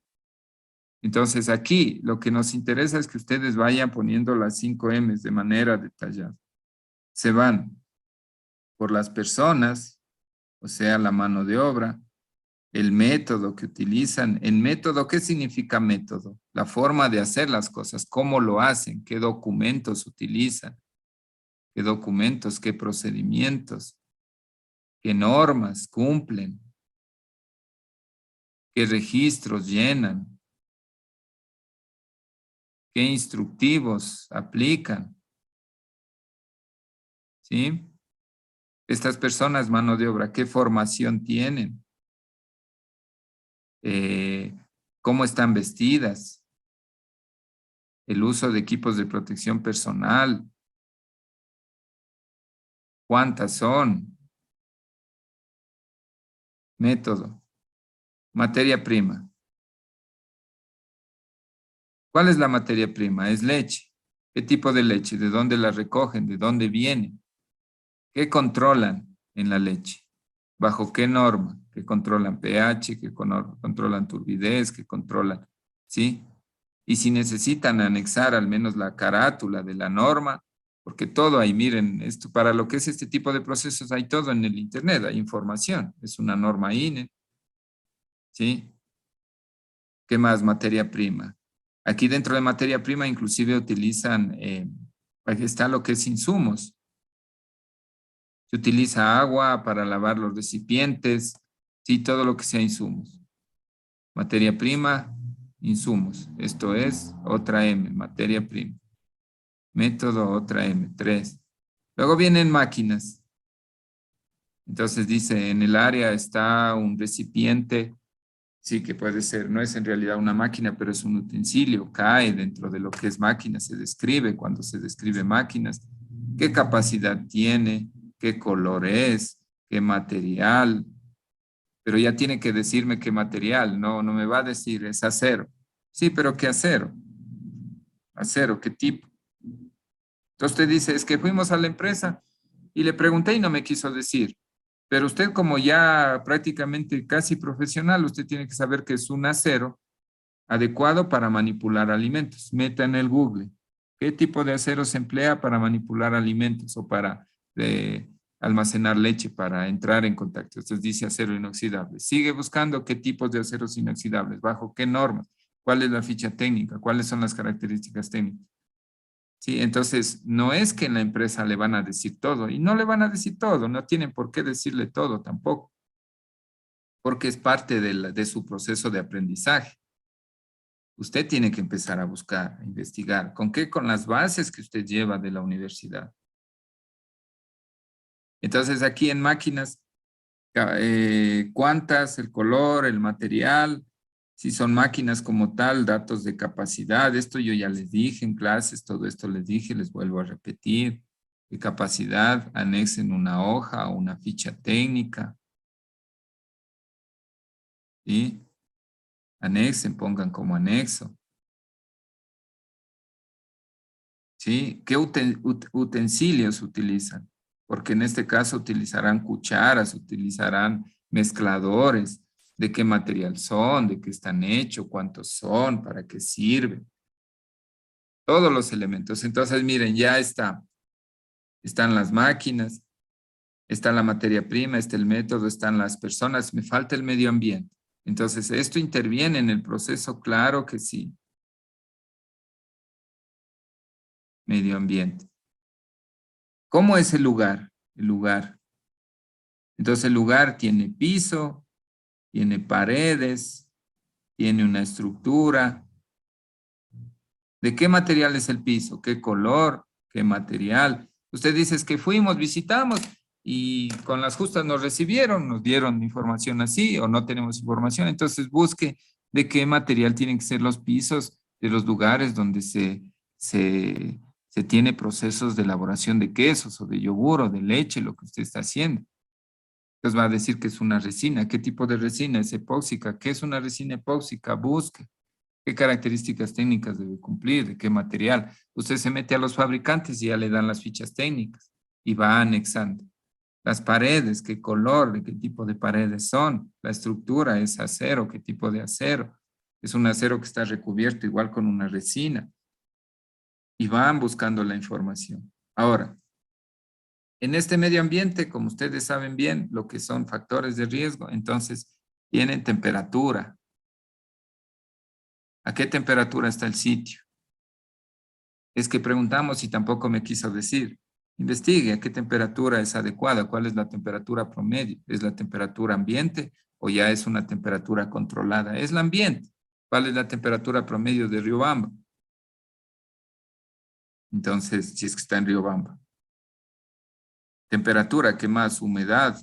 Entonces aquí lo que nos interesa es que ustedes vayan poniendo las 5 M's de manera detallada. Se van por las personas, o sea, la mano de obra, el método que utilizan. ¿El método qué significa método? La forma de hacer las cosas, cómo lo hacen, qué documentos utilizan, qué documentos, qué procedimientos, qué normas cumplen, qué registros llenan, qué instructivos aplican. ¿sí? Estas personas, mano de obra, ¿qué formación tienen? ¿Cómo están vestidas? El uso de equipos de protección personal. ¿Cuántas son? Método. Materia prima. ¿Cuál es la materia prima? Es leche. ¿Qué tipo de leche? ¿De dónde la recogen? ¿De dónde viene? ¿Qué controlan en la leche? ¿Bajo qué norma? ¿Qué controlan pH? ¿Qué controlan turbidez? ¿Qué controlan? ¿Sí? Y si necesitan anexar al menos la carátula de la norma, porque todo ahí, miren, esto para lo que es este tipo de procesos hay todo en el internet, hay información, es una norma INE, ¿sí? ¿Qué más? Materia prima. Aquí dentro de materia prima inclusive utilizan, aquí está lo que es insumos. Se utiliza agua para lavar los recipientes, sí, todo lo que sea insumos. Materia prima, insumos. Esto es otra M, materia prima. Método, otra M, 3. Luego vienen máquinas. Entonces dice, en el área está un recipiente, sí que puede ser, no es en realidad una máquina, pero es un utensilio, cae dentro de lo que es máquina, se describe cuando se describe máquinas, qué capacidad tiene, qué color es, qué material, pero ya tiene que decirme qué material, no me va a decir es acero. Sí, pero ¿qué acero? Acero, ¿qué tipo? Entonces usted dice, es que fuimos a la empresa y le pregunté y no me quiso decir. Pero usted como ya prácticamente casi profesional, usted tiene que saber que es un acero adecuado para manipular alimentos. Meta en el Google. ¿Qué tipo de acero se emplea para manipular alimentos o para almacenar leche, para entrar en contacto? Entonces dice acero inoxidable. Sigue buscando qué tipos de aceros inoxidables, bajo qué normas, cuál es la ficha técnica, cuáles son las características técnicas. Sí, entonces no es que en la empresa le van a decir todo y no le van a decir todo, no tienen por qué decirle todo tampoco, porque es parte de su proceso de aprendizaje. Usted tiene que empezar a buscar, a investigar. ¿Con qué? Con las bases que usted lleva de la universidad. Entonces aquí en máquinas, cuántas, el color, el material, si son máquinas como tal, datos de capacidad, esto yo ya les dije en clases, todo esto les dije, les vuelvo a repetir. De capacidad, anexen una hoja o una ficha técnica. ¿Sí? Anexen, pongan como anexo. ¿Sí? ¿Qué utensilios utilizan? Porque en este caso utilizarán cucharas, utilizarán mezcladores, de qué material son, de qué están hechos, cuántos son, para qué sirven. Todos los elementos. Entonces, miren, ya está. Están las máquinas, está la materia prima, está el método, están las personas. Me falta el medio ambiente. Entonces, ¿esto interviene en el proceso? Claro que sí. Medio ambiente. ¿Cómo es el lugar? El lugar. Entonces, el lugar tiene piso, tiene paredes, tiene una estructura. ¿De qué material es el piso? ¿Qué color? ¿Qué material? Usted dice es que fuimos, visitamos y con las justas nos recibieron, nos dieron información así o no tenemos información. Entonces busque de qué material tienen que ser los pisos de los lugares donde se tiene procesos de elaboración de quesos o de yogur o de leche, lo que usted está haciendo. Entonces va a decir que es una resina. ¿Qué tipo de resina? Es epóxica. ¿Qué es una resina epóxica? Busque. ¿Qué características técnicas debe cumplir? ¿De qué material? Usted se mete a los fabricantes y ya le dan las fichas técnicas y va anexando. Las paredes, qué color, de qué tipo de paredes son. La estructura es acero, qué tipo de acero. Es un acero que está recubierto igual con una resina. Y van buscando la información. Ahora, en este medio ambiente, como ustedes saben bien, lo que son factores de riesgo, entonces tienen temperatura. ¿A qué temperatura está el sitio? Es que preguntamos y tampoco me quiso decir. Investigue a qué temperatura es adecuada, cuál es la temperatura promedio. ¿Es la temperatura ambiente o ya es una temperatura controlada? Es la ambiente. ¿Cuál es la temperatura promedio de Riobamba? Entonces, si es que está en Riobamba. Temperatura, ¿qué más? Humedad.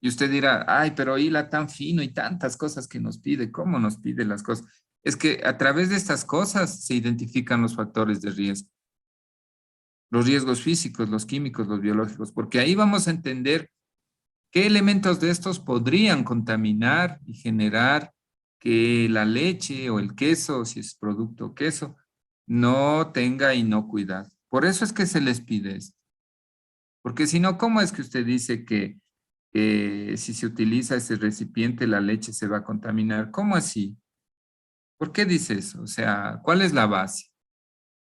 Y usted dirá, ay, pero hila tan fino y tantas cosas que nos pide. ¿Cómo nos pide las cosas? Es que a través de estas cosas se identifican los factores de riesgo. Los riesgos físicos, los químicos, los biológicos, porque ahí vamos a entender qué elementos de estos podrían contaminar y generar que la leche o el queso, si es producto queso, no tenga inocuidad. Por eso es que se les pide esto. Porque si no, ¿cómo es que usted dice que si se utiliza ese recipiente la leche se va a contaminar? ¿Cómo así? ¿Por qué dice eso? O sea, ¿cuál es la base?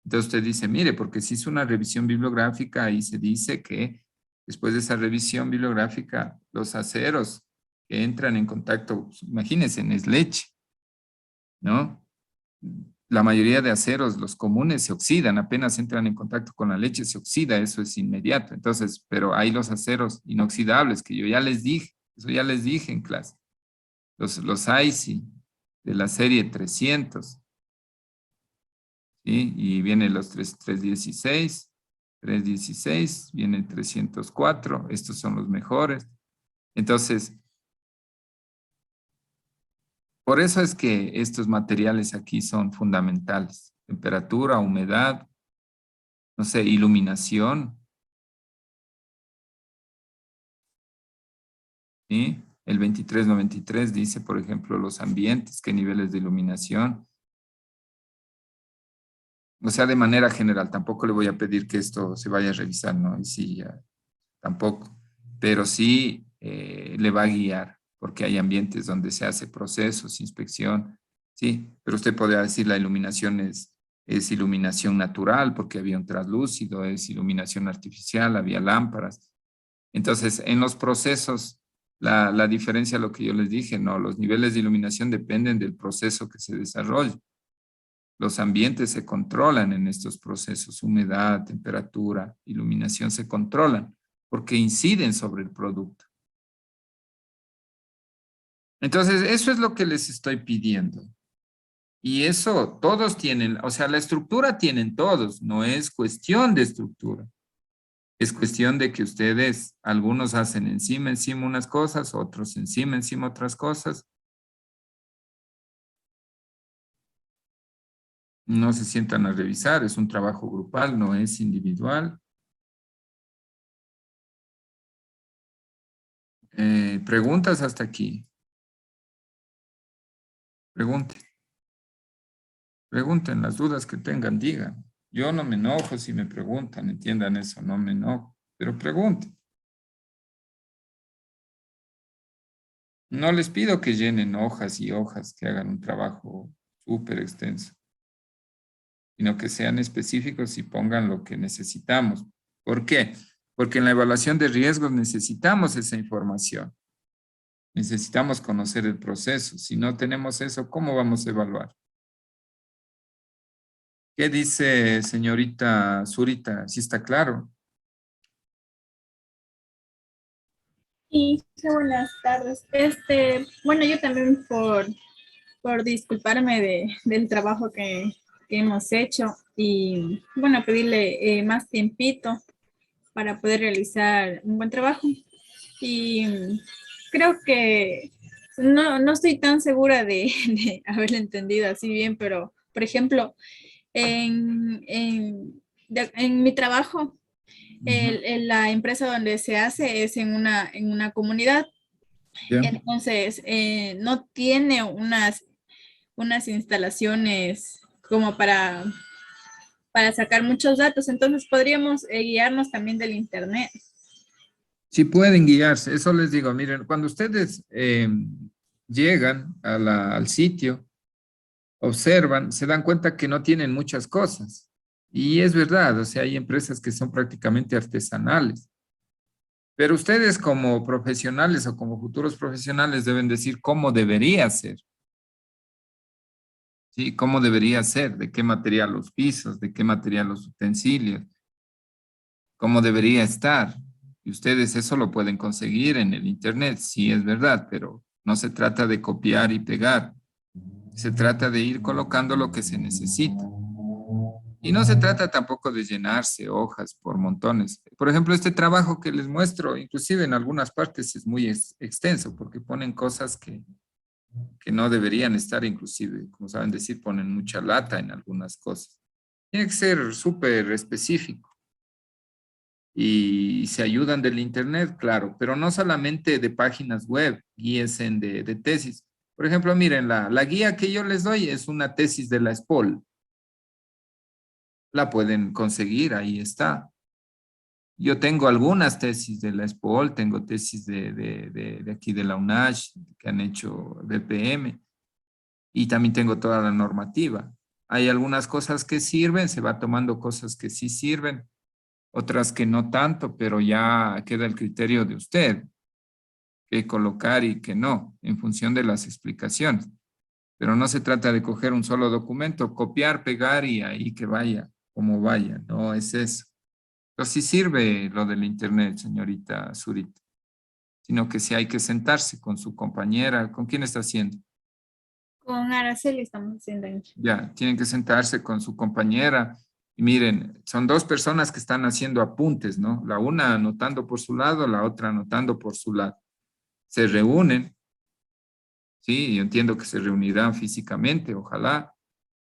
Entonces usted dice, mire, porque se hizo una revisión bibliográfica y se dice que después de esa revisión bibliográfica, los aceros que entran en contacto, pues, imagínense, es leche, ¿no? La mayoría de aceros, los comunes, se oxidan, apenas entran en contacto con la leche, se oxida, eso es inmediato. Entonces, pero hay los aceros inoxidables que yo ya les dije, eso ya les dije en clase. Los ICI de la serie 300, ¿sí? Y vienen los 316, viene el 304, estos son los mejores. Entonces, por eso es que estos materiales aquí son fundamentales. Temperatura, humedad, no sé, iluminación, ¿sí? El 2393 dice, por ejemplo, los ambientes, qué niveles de iluminación. O sea, de manera general, tampoco le voy a pedir que esto se vaya a revisar, ¿no? Y sí, ya, tampoco. Pero sí le va a guiar, porque hay ambientes donde se hace procesos, inspección, sí. Pero usted podría decir la iluminación es iluminación natural, porque había un translúcido, es iluminación artificial, había lámparas. Entonces, en los procesos, la diferencia, lo que yo les dije, no, los niveles de iluminación dependen del proceso que se desarrolla. Los ambientes se controlan en estos procesos, humedad, temperatura, iluminación se controlan porque inciden sobre el producto. Entonces, eso es lo que les estoy pidiendo. Y eso todos tienen, o sea, la estructura tienen todos, no es cuestión de estructura. Es cuestión de que ustedes, algunos hacen encima unas cosas, otros encima otras cosas. No se sientan a revisar, es un trabajo grupal, no es individual. Preguntas hasta aquí. Pregunten. Pregunten las dudas que tengan, digan. Yo no me enojo si me preguntan, entiendan eso, no me enojo, pero pregunten. No les pido que llenen hojas y hojas, que hagan un trabajo súper extenso, sino que sean específicos y pongan lo que necesitamos. ¿Por qué? Porque en la evaluación de riesgos necesitamos esa información. Necesitamos conocer el proceso. Si no tenemos eso, ¿cómo vamos a evaluar? ¿Qué dice señorita Zurita? ¿Sí está claro? Y buenas tardes. Bueno, yo también por disculparme del trabajo que hemos hecho y bueno, pedirle más tiempito para poder realizar un buen trabajo. Y creo que no estoy tan segura de haberlo entendido así bien, pero por ejemplo, en mi trabajo, la empresa donde se hace es en una comunidad. ¿Ya? Entonces, no tiene unas instalaciones como para sacar muchos datos. Entonces, podríamos guiarnos también del internet. Sí pueden guiarse, eso les digo. Miren, cuando ustedes llegan al sitio, observan, se dan cuenta que no tienen muchas cosas. Y es verdad, o sea, hay empresas que son prácticamente artesanales. Pero ustedes como profesionales o como futuros profesionales deben decir cómo debería ser. ¿Sí? ¿Cómo debería ser? ¿De qué material los pisos? ¿De qué material los utensilios? ¿Cómo debería estar? Y ustedes eso lo pueden conseguir en el internet, sí es verdad, pero no se trata de copiar y pegar. Se trata de ir colocando lo que se necesita. Y no se trata tampoco de llenarse hojas por montones. Por ejemplo, este trabajo que les muestro, inclusive en algunas partes es muy extenso porque ponen cosas que no deberían estar, inclusive, como saben decir, ponen mucha lata en algunas cosas. Tiene que ser súper específico. Y se ayudan del internet, claro, pero no solamente de páginas web, guías de tesis. Por ejemplo, miren, la guía que yo les doy es una tesis de la SPOL. La pueden conseguir, ahí está. Yo tengo algunas tesis de la SPOL, tengo tesis de aquí de la UNASH, que han hecho BPM, y también tengo toda la normativa. Hay algunas cosas que sirven, se va tomando cosas que sí sirven, otras que no tanto, pero ya queda el criterio de usted, qué colocar y qué no, en función de las explicaciones. Pero no se trata de coger un solo documento, copiar, pegar y ahí que vaya, como vaya, no es eso. Pero sí sirve lo del internet, señorita Zurita, sino que sí hay que sentarse con su compañera. ¿Con quién está haciendo? Con Araceli estamos haciendo ahí. Ya, tienen que sentarse con su compañera. Y miren, son dos personas que están haciendo apuntes, ¿no? La una anotando por su lado, la otra anotando por su lado. Se reúnen, sí, yo entiendo que se reunirán físicamente, ojalá,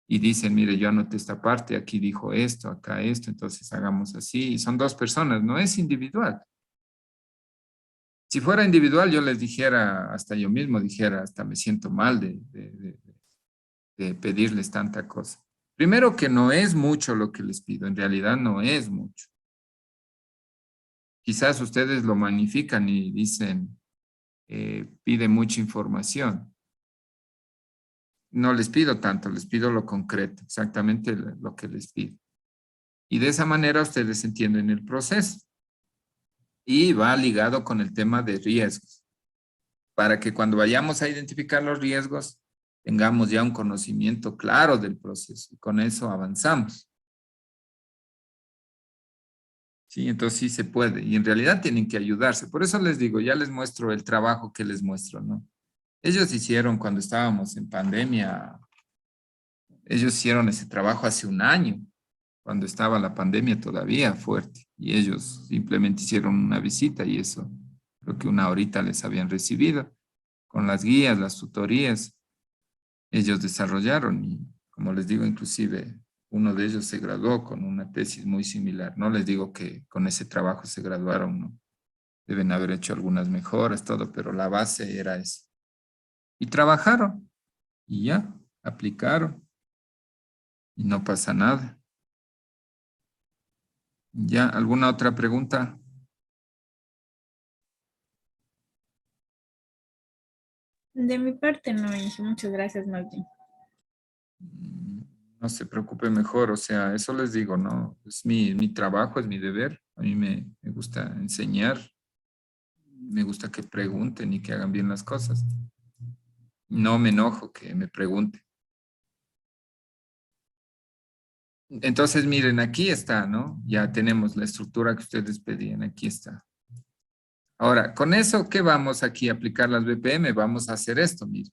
y dicen, mire, yo anoté esta parte, aquí dijo esto, acá esto, entonces hagamos así. Y son dos personas, no es individual. Si fuera individual, yo les dijera, hasta yo mismo dijera, hasta me siento mal de pedirles tanta cosa. Primero que no es mucho lo que les pido, en realidad no es mucho. Quizás ustedes lo magnifican y dicen, pide mucha información. No les pido tanto, les pido lo concreto, exactamente lo que les pido. Y de esa manera ustedes entienden el proceso. Y va ligado con el tema de riesgos, para que cuando vayamos a identificar los riesgos, tengamos ya un conocimiento claro del proceso y con eso avanzamos. Sí, entonces sí se puede y en realidad tienen que ayudarse. Por eso les digo, ya les muestro el trabajo que les muestro, ¿no? Ellos hicieron cuando estábamos en pandemia, ellos hicieron ese trabajo hace un año, cuando estaba la pandemia todavía fuerte y ellos simplemente hicieron una visita y eso, creo que una horita les habían recibido con las guías, las tutorías. Ellos desarrollaron y, como les digo, inclusive uno de ellos se graduó con una tesis muy similar. No les digo que con ese trabajo se graduaron, ¿no? Deben haber hecho algunas mejoras, todo, pero la base era esa. Y trabajaron y ya, aplicaron y no pasa nada. ¿Ya? ¿Alguna otra pregunta? De mi parte no, Inge. Muchas gracias, Martín. No se preocupe mejor, o sea, eso les digo, ¿no? Es mi trabajo, es mi deber. A mí me gusta enseñar, me gusta que pregunten y que hagan bien las cosas. No me enojo que me pregunten. Entonces, miren, aquí está, ¿no? Ya tenemos la estructura que ustedes pedían, aquí está. Ahora, con eso, ¿qué vamos aquí a aplicar las BPM? Vamos a hacer esto, miren.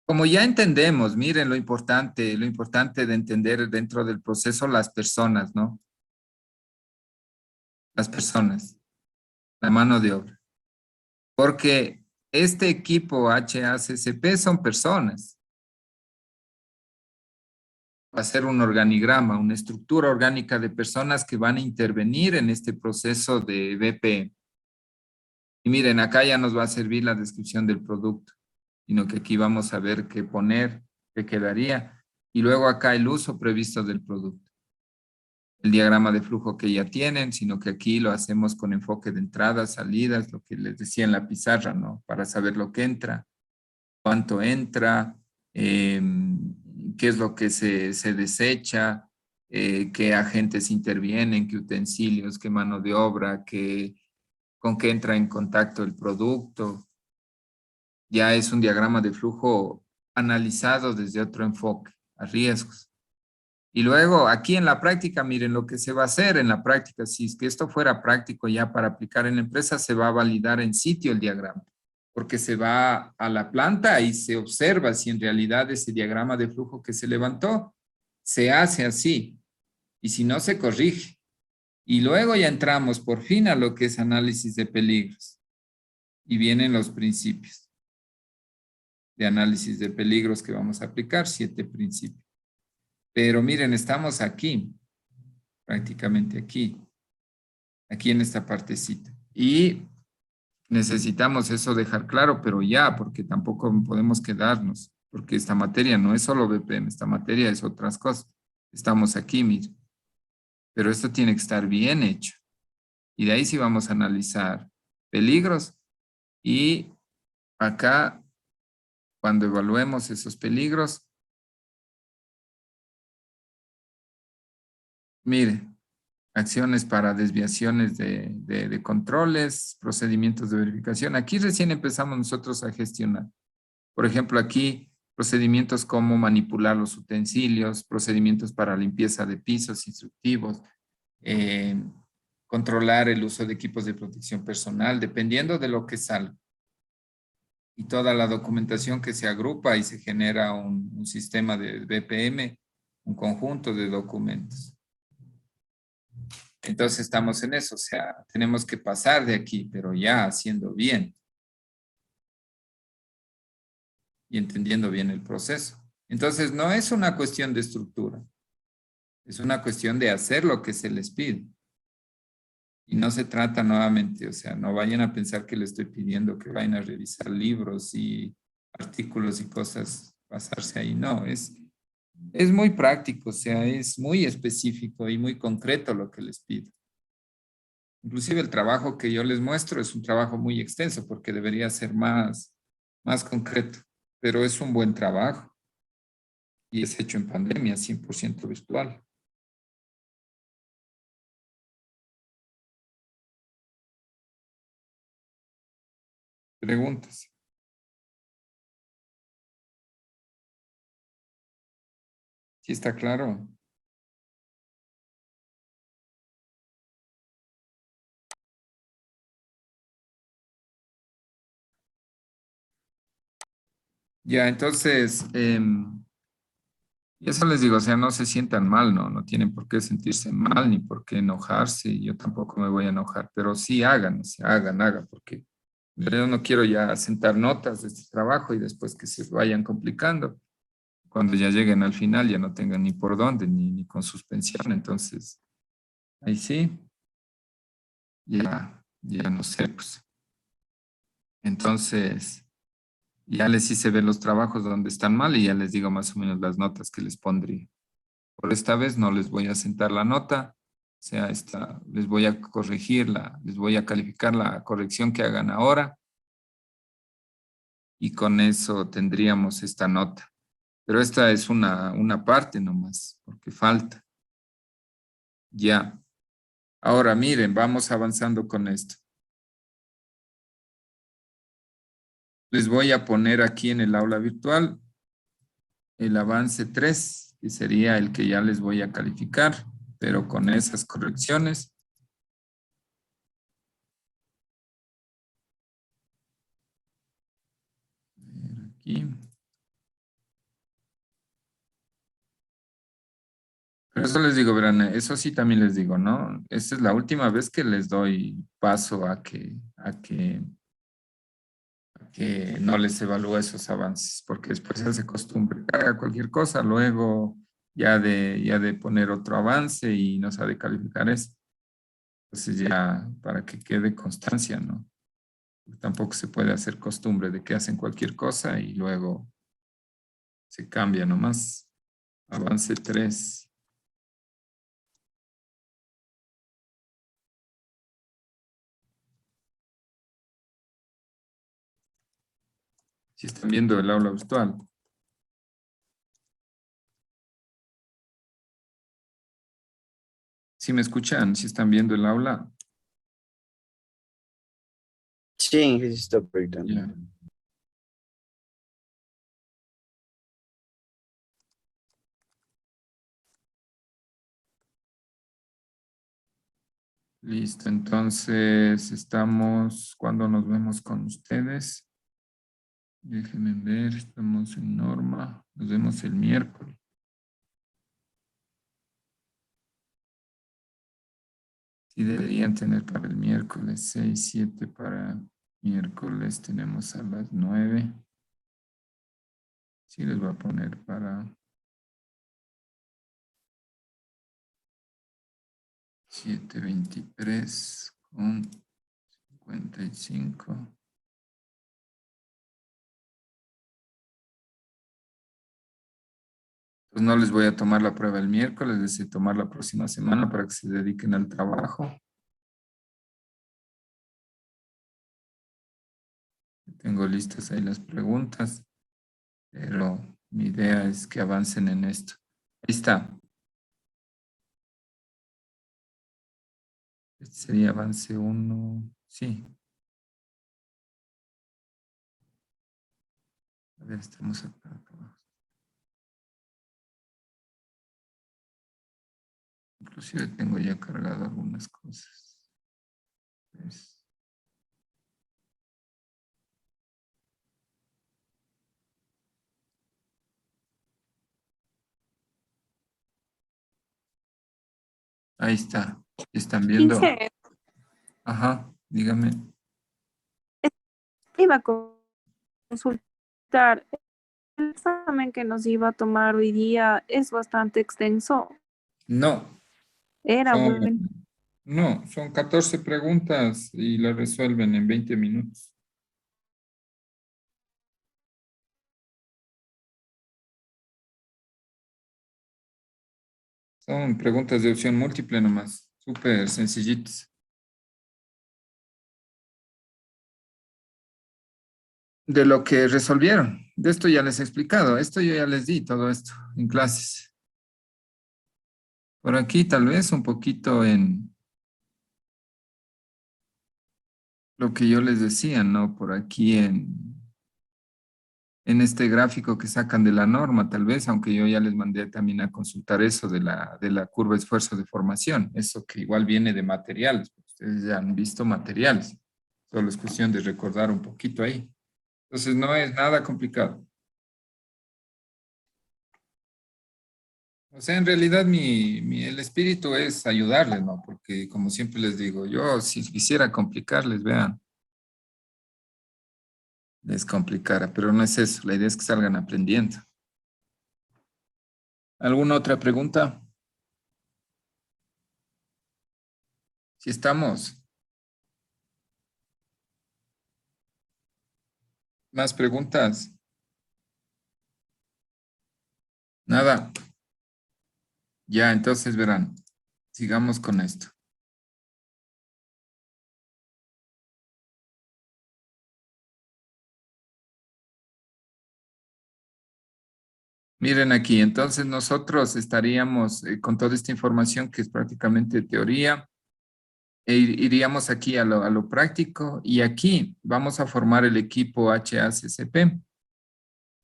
Como ya entendemos, miren lo importante de entender dentro del proceso las personas, ¿no? Las personas, la mano de obra. Porque este equipo HACCP son personas. Va a ser un organigrama, una estructura orgánica de personas que van a intervenir en este proceso de BPM. Y miren, acá ya nos va a servir la descripción del producto, sino que aquí vamos a ver qué poner, qué quedaría. Y luego acá el uso previsto del producto. El diagrama de flujo que ya tienen, sino que aquí lo hacemos con enfoque de entradas, salidas, lo que les decía en la pizarra, ¿no? Para saber lo que entra, cuánto entra, qué es lo que se desecha, qué agentes intervienen, qué utensilios, qué mano de obra, con qué entra en contacto el producto. Ya es un diagrama de flujo analizado desde otro enfoque, a riesgos. Y luego aquí en la práctica, miren lo que se va a hacer en la práctica. Si es que esto fuera práctico ya para aplicar en la empresa, se va a validar en sitio el diagrama. porque se va a la planta y se observa si en realidad ese diagrama de flujo que se levantó se hace así, y si no se corrige. Y luego ya entramos por fin a lo que es análisis de peligros, y vienen los principios de análisis de peligros que vamos a aplicar, 7 principios. Pero miren, estamos aquí, prácticamente aquí en esta partecita. Y necesitamos eso dejar claro, pero ya, porque tampoco podemos quedarnos, porque esta materia no es solo BPM, esta materia es otras cosas. Estamos aquí, miren. Pero esto tiene que estar bien hecho. Y de ahí sí vamos a analizar peligros. Y acá, cuando evaluemos esos peligros, mire, acciones para desviaciones de controles, procedimientos de verificación. Aquí recién empezamos nosotros a gestionar. Por ejemplo, aquí procedimientos como manipular los utensilios, procedimientos para limpieza de pisos instructivos, controlar el uso de equipos de protección personal, dependiendo de lo que salga. Y toda la documentación que se agrupa y se genera un sistema de BPM, un conjunto de documentos. Entonces estamos en eso, o sea, tenemos que pasar de aquí, pero ya haciendo bien y entendiendo bien el proceso. Entonces no es una cuestión de estructura, es una cuestión de hacer lo que se les pide. Y no se trata nuevamente, o sea, no vayan a pensar que le estoy pidiendo que vayan a revisar libros y artículos y cosas, pasarse ahí. No, es muy práctico, o sea, es muy específico y muy concreto lo que les pido. Inclusive el trabajo que yo les muestro es un trabajo muy extenso porque debería ser más concreto, pero es un buen trabajo y es hecho en pandemia, 100% virtual. Preguntas. ¿Sí está claro? Ya, entonces, y eso les digo, o sea, no se sientan mal, ¿no? No tienen por qué sentirse mal ni por qué enojarse. Yo tampoco me voy a enojar, pero sí hagan, o sea, hagan, porque yo no quiero ya sentar notas de este trabajo y después que se vayan complicando. Cuando ya lleguen al final ya no tengan ni por dónde, ni con suspensión. Entonces, ahí sí, ya no sé, pues. Entonces, ya les hice ver los trabajos donde están mal y ya les digo más o menos las notas que les pondría. Por esta vez no les voy a sentar la nota, o sea, les voy a corregirla, les voy a calificar la corrección que hagan ahora y con eso tendríamos esta nota. Pero esta es una parte nomás, porque falta. Ya. Ahora miren, vamos avanzando con esto. Les voy a poner aquí en el aula virtual el avance 3, que sería el que ya les voy a calificar, pero con esas correcciones. Aquí. Pero eso les digo, verán, eso sí también les digo, ¿no? Esta es la última vez que les doy paso a que no les evalúe esos avances, porque después se hace costumbre que haga cualquier cosa, luego ya de poner otro avance y no sabe calificar eso. Entonces ya para que quede constancia, ¿no? Tampoco se puede hacer costumbre de que hacen cualquier cosa y luego se cambia nomás. Avance 3. Si están viendo el aula virtual. Si me escuchan, si están viendo el aula. Sí, sí está perfecto. Ya. Listo, entonces estamos, ¿cuándo nos vemos con ustedes? Déjenme ver, estamos en norma. Nos vemos el miércoles. Sí, deberían tener para el miércoles 6, 7 para miércoles. Tenemos a las 9. Sí, les voy a poner para 7:23 con 55. Pues no les voy a tomar la prueba el miércoles, les tomar la próxima semana para que se dediquen al trabajo. Tengo listas ahí las preguntas, pero mi idea es que avancen en esto. Ahí está. Este sería avance 1. Sí. A ver, estamos acá abajo. Inclusive tengo ya cargado algunas cosas. Pues, ahí está. ¿Están viendo? 15, Ajá, dígame. iba a consultar. El examen que nos iba a tomar hoy día es bastante extenso. No, Era bueno. no, son 14 preguntas y las resuelven en 20 minutos. Son preguntas de opción múltiple nomás, súper sencillitas. De lo que resolvieron, de esto ya les he explicado, esto yo ya les di todo esto en clases. Por aquí tal vez un poquito en lo que yo les decía, ¿no? Por aquí en este gráfico que sacan de la norma, tal vez, aunque yo ya les mandé también a consultar eso de la curva de esfuerzo de formación, eso que igual viene de materiales, ustedes ya han visto materiales, solo es cuestión de recordar un poquito ahí. Entonces no es nada complicado. O sea, en realidad el espíritu es ayudarles, ¿no? Porque como siempre les digo, yo si quisiera complicarles, vean, les complicara, pero no es eso, la idea es que salgan aprendiendo. ¿Alguna otra pregunta? Si estamos. ¿Más preguntas? Nada. Ya, entonces verán, sigamos con esto. Miren aquí, entonces nosotros estaríamos con toda esta información que es prácticamente teoría, iríamos aquí a lo práctico y aquí vamos a formar el equipo HACCP.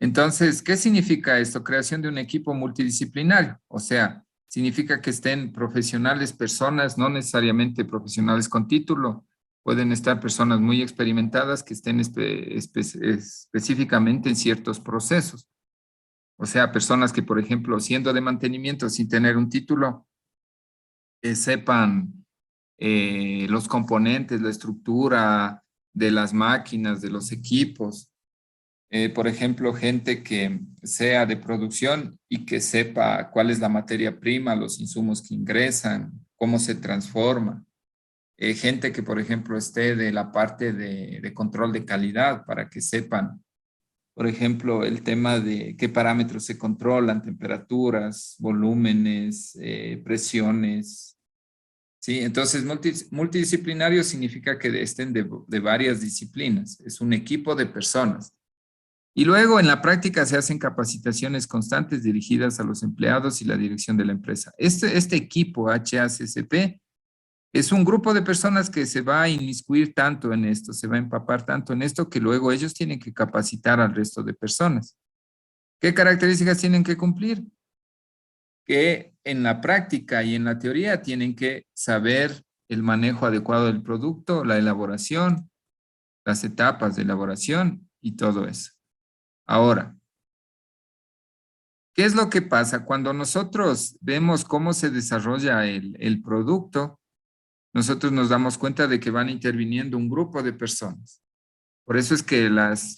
Entonces, ¿qué significa esto? Creación de un equipo multidisciplinario, o sea, significa que estén profesionales, personas, no necesariamente profesionales con título, pueden estar personas muy experimentadas que estén específicamente en ciertos procesos. O sea, personas que, por ejemplo, siendo de mantenimiento sin tener un título, sepan los componentes, la estructura de las máquinas, de los equipos. Por ejemplo, gente que sea de producción y que sepa cuál es la materia prima, los insumos que ingresan, cómo se transforma. Gente que, por ejemplo, esté de la parte de control de calidad para que sepan, por ejemplo, el tema de qué parámetros se controlan, temperaturas, volúmenes, presiones. ¿Sí? Entonces, multidisciplinario significa que estén de varias disciplinas. Es un equipo de personas. Y luego en la práctica se hacen capacitaciones constantes dirigidas a los empleados y la dirección de la empresa. Este equipo HACCP es un grupo de personas que se va a inmiscuir tanto en esto, se va a empapar tanto en esto que luego ellos tienen que capacitar al resto de personas. ¿Qué características tienen que cumplir? Que en la práctica y en la teoría tienen que saber el manejo adecuado del producto, la elaboración, las etapas de elaboración y todo eso. Ahora, ¿qué es lo que pasa? Cuando nosotros vemos cómo se desarrolla el producto, nosotros nos damos cuenta de que van interviniendo un grupo de personas. Por eso es que las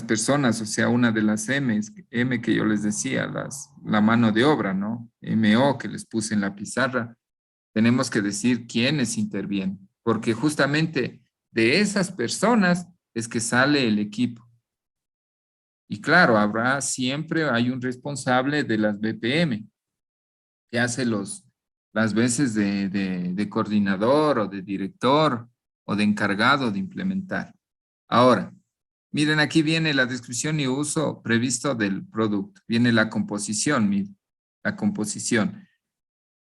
personas, o sea, una de las M que yo les decía, la mano de obra, ¿no? MO que les puse en la pizarra, tenemos que decir quiénes intervienen, porque justamente de esas personas es que sale el equipo. Y claro, hay un responsable de las BPM que hace las veces de coordinador o de director o de encargado de implementar. Ahora, miren, aquí viene la descripción y uso previsto del producto. Viene la composición, miren, la composición.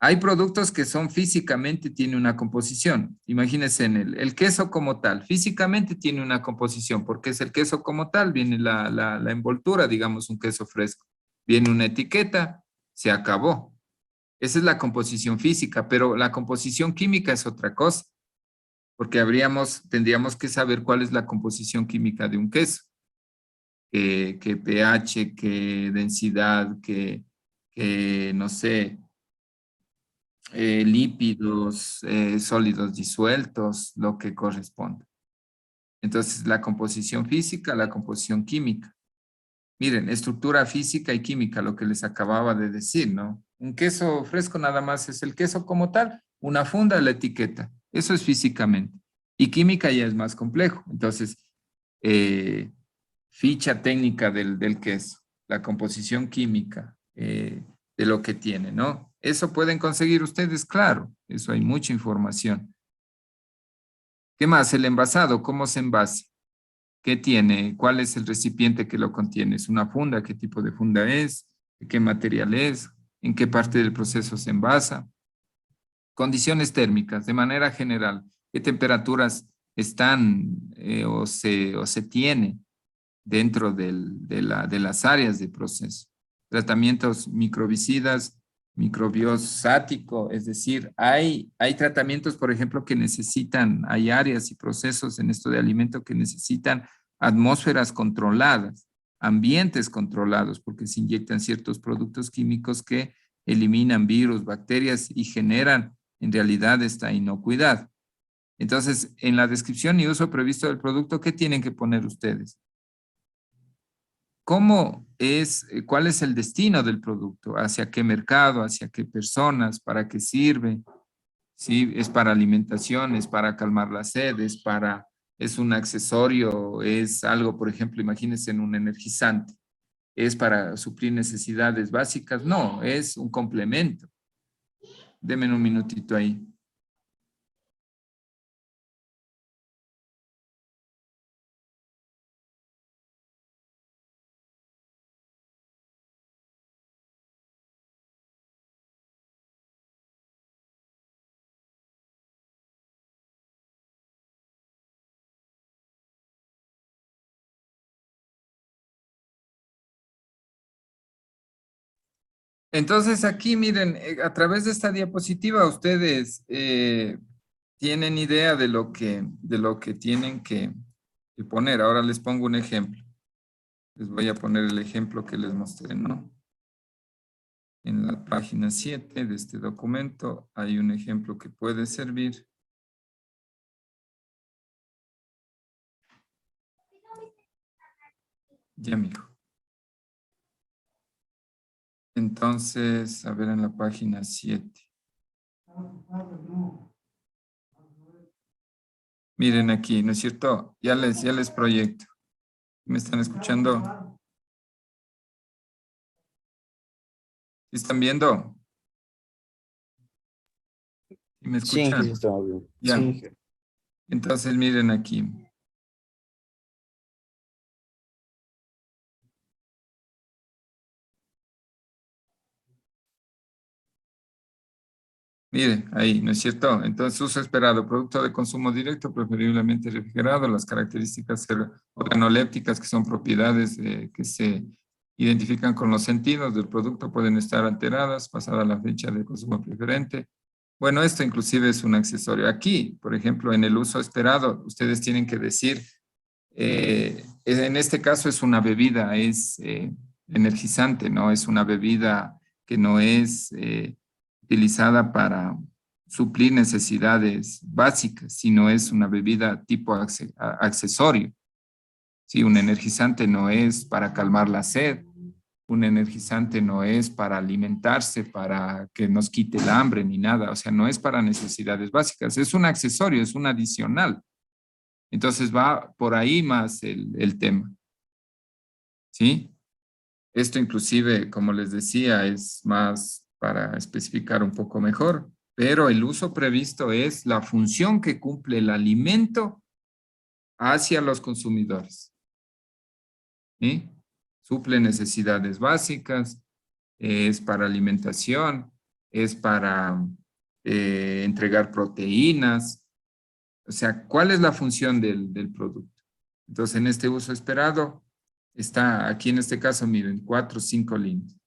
Hay productos que son físicamente, tiene una composición. Imagínense en el queso como tal. Físicamente tiene una composición, porque es el queso como tal. Viene la envoltura, digamos un queso fresco. Viene una etiqueta, se acabó. Esa es la composición física, pero la composición química es otra cosa, porque tendríamos que saber cuál es la composición química de un queso. Qué pH, qué densidad, no sé, lípidos, sólidos disueltos, lo que corresponde. Entonces, la composición física, la composición química. Miren, estructura física y química, lo que les acababa de decir, ¿no? Un queso fresco nada más es el queso como tal, una funda, la etiqueta. Eso es físicamente. Y química ya es más complejo. Entonces, ficha técnica del queso, la composición química de lo que tiene, ¿no? Eso pueden conseguir ustedes, claro. Eso hay mucha información. ¿Qué más? El envasado, ¿cómo se envasa? ¿Qué tiene? ¿Cuál es el recipiente que lo contiene? ¿Es una funda? ¿Qué tipo de funda es? ¿Qué material es? ¿En qué parte del proceso se envasa? Condiciones térmicas, de manera general. ¿Qué temperaturas están o se tiene dentro de las áreas de proceso? Tratamientos microbicidas, microbiosático, es decir, hay tratamientos, por ejemplo, hay áreas y procesos en esto de alimento que necesitan atmósferas controladas, ambientes controlados, porque se inyectan ciertos productos químicos que eliminan virus, bacterias y generan en realidad esta inocuidad. Entonces, en la descripción y uso previsto del producto, ¿qué tienen que poner ustedes? ¿Cuál es el destino del producto? ¿Hacia qué mercado? ¿Hacia qué personas? ¿Para qué sirve? ¿Sí? ¿Es para alimentación? ¿Es para calmar la sed? ¿Es un accesorio? ¿Es algo, por ejemplo, imagínense en un energizante? ¿Es para suplir necesidades básicas? No, es un complemento. Denme un minutito ahí. Entonces aquí miren, a través de esta diapositiva ustedes tienen idea de lo que tienen que poner. Ahora les pongo un ejemplo. Les voy a poner el ejemplo que les mostré, ¿no? En la página 7 de este documento hay un ejemplo que puede servir. Ya, mijo. Entonces, a ver en la página 7. Miren aquí, ¿no es cierto? Ya les proyecto. ¿Me están escuchando? ¿Están viendo? ¿Y me Sí, escuchan? sí, está bien. Ya. Sí. Entonces, miren aquí. Mire, ahí, ¿no es cierto? Entonces, uso esperado, producto de consumo directo, preferiblemente refrigerado, las características organolépticas, que son propiedades que se identifican con los sentidos del producto, pueden estar alteradas, pasada la fecha de consumo preferente. Bueno, esto inclusive es un accesorio. Aquí, por ejemplo, en el uso esperado, ustedes tienen que decir en este caso es una bebida, es energizante, ¿no? Es una bebida que no es utilizada para suplir necesidades básicas, sino es una bebida tipo accesorio. Sí, un energizante no es para calmar la sed, un energizante no es para alimentarse, para que nos quite el hambre ni nada, o sea, no es para necesidades básicas, es un accesorio, es un adicional. Entonces va por ahí más el tema, ¿sí? Esto inclusive, como les decía, es más para especificar un poco mejor, pero el uso previsto es la función que cumple el alimento hacia los consumidores, ¿sí? Suple necesidades básicas, es para alimentación, es para entregar proteínas. O sea, ¿cuál es la función del producto? Entonces, en este uso esperado, está aquí en este caso, miren, 4 o 5 líneas.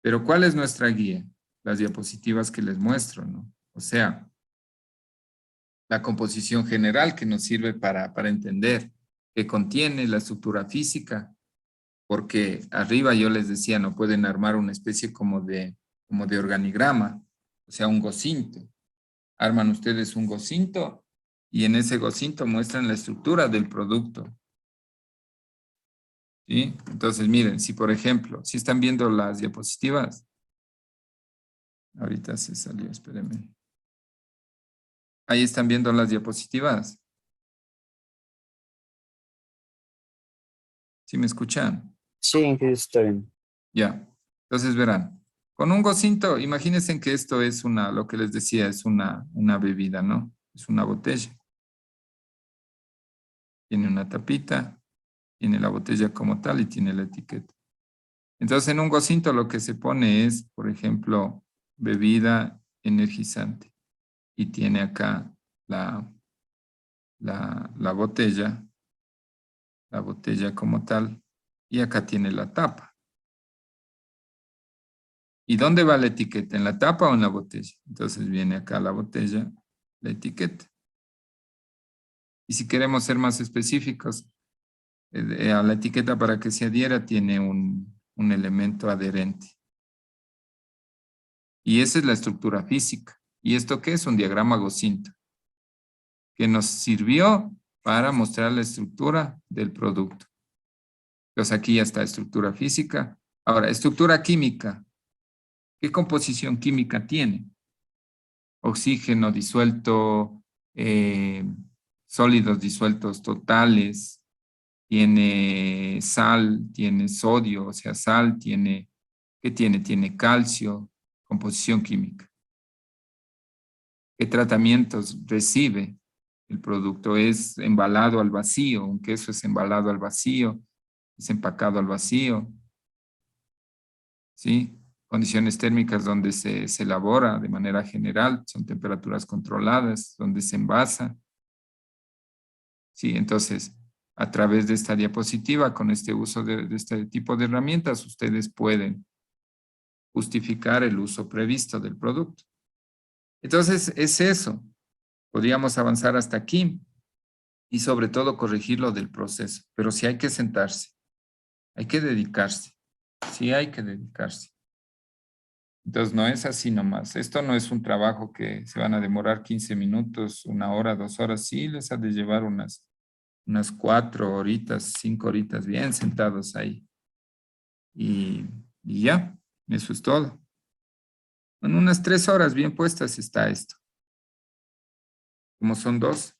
Pero ¿cuál es nuestra guía? Las diapositivas que les muestro, ¿no? O sea, la composición general que nos sirve para entender qué contiene la estructura física, porque arriba yo les decía, no pueden armar una especie como de organigrama, o sea, un gocinto. Arman ustedes un gocinto y en ese gocinto muestran la estructura del producto. ¿Sí? Entonces, miren, si por ejemplo, si están viendo las diapositivas, ahorita se salió, espérenme. Ahí están viendo las diapositivas. ¿Sí me escuchan? Sí, que está bien. Ya. Entonces verán, con un gocinto, imagínense que esto es lo que les decía, es una bebida, ¿no? Es una botella. Tiene una tapita, tiene la botella como tal y tiene la etiqueta. Entonces en un gocinto lo que se pone es, por ejemplo, bebida energizante. Y tiene acá la botella como tal, y acá tiene la tapa. ¿Y dónde va la etiqueta? ¿En la tapa o en la botella? Entonces viene acá la botella, la etiqueta. Y si queremos ser más específicos, a la etiqueta para que se adhiera tiene un elemento adherente. Y esa es la estructura física. ¿Y esto qué es? Un diagrama Gocinto, que nos sirvió para mostrar la estructura del producto. Entonces aquí ya está estructura física. Ahora, estructura química. ¿Qué composición química tiene? Oxígeno disuelto, sólidos disueltos totales, tiene sal, tiene sodio, o sea, sal, ¿qué tiene? Tiene calcio, composición química. ¿Qué tratamientos recibe? El producto es embalado al vacío, un queso es embalado al vacío, es empacado al vacío, ¿sí? Condiciones térmicas donde se elabora de manera general, son temperaturas controladas, donde se envasa. Sí, entonces, a través de esta diapositiva, con este uso de este tipo de herramientas, ustedes pueden justificar el uso previsto del producto. Entonces, es eso. Podríamos avanzar hasta aquí y sobre todo corregir lo del proceso. Pero sí hay que sentarse, hay que dedicarse, sí hay que dedicarse. Entonces, no es así nomás. Esto no es un trabajo que se van a demorar 15 minutos, 1 hora, 2 horas. Sí, les ha de llevar unas 4 horitas, 5 horitas bien sentados ahí. Y ya, eso es todo. En unas 3 horas bien puestas está esto. Como son 2,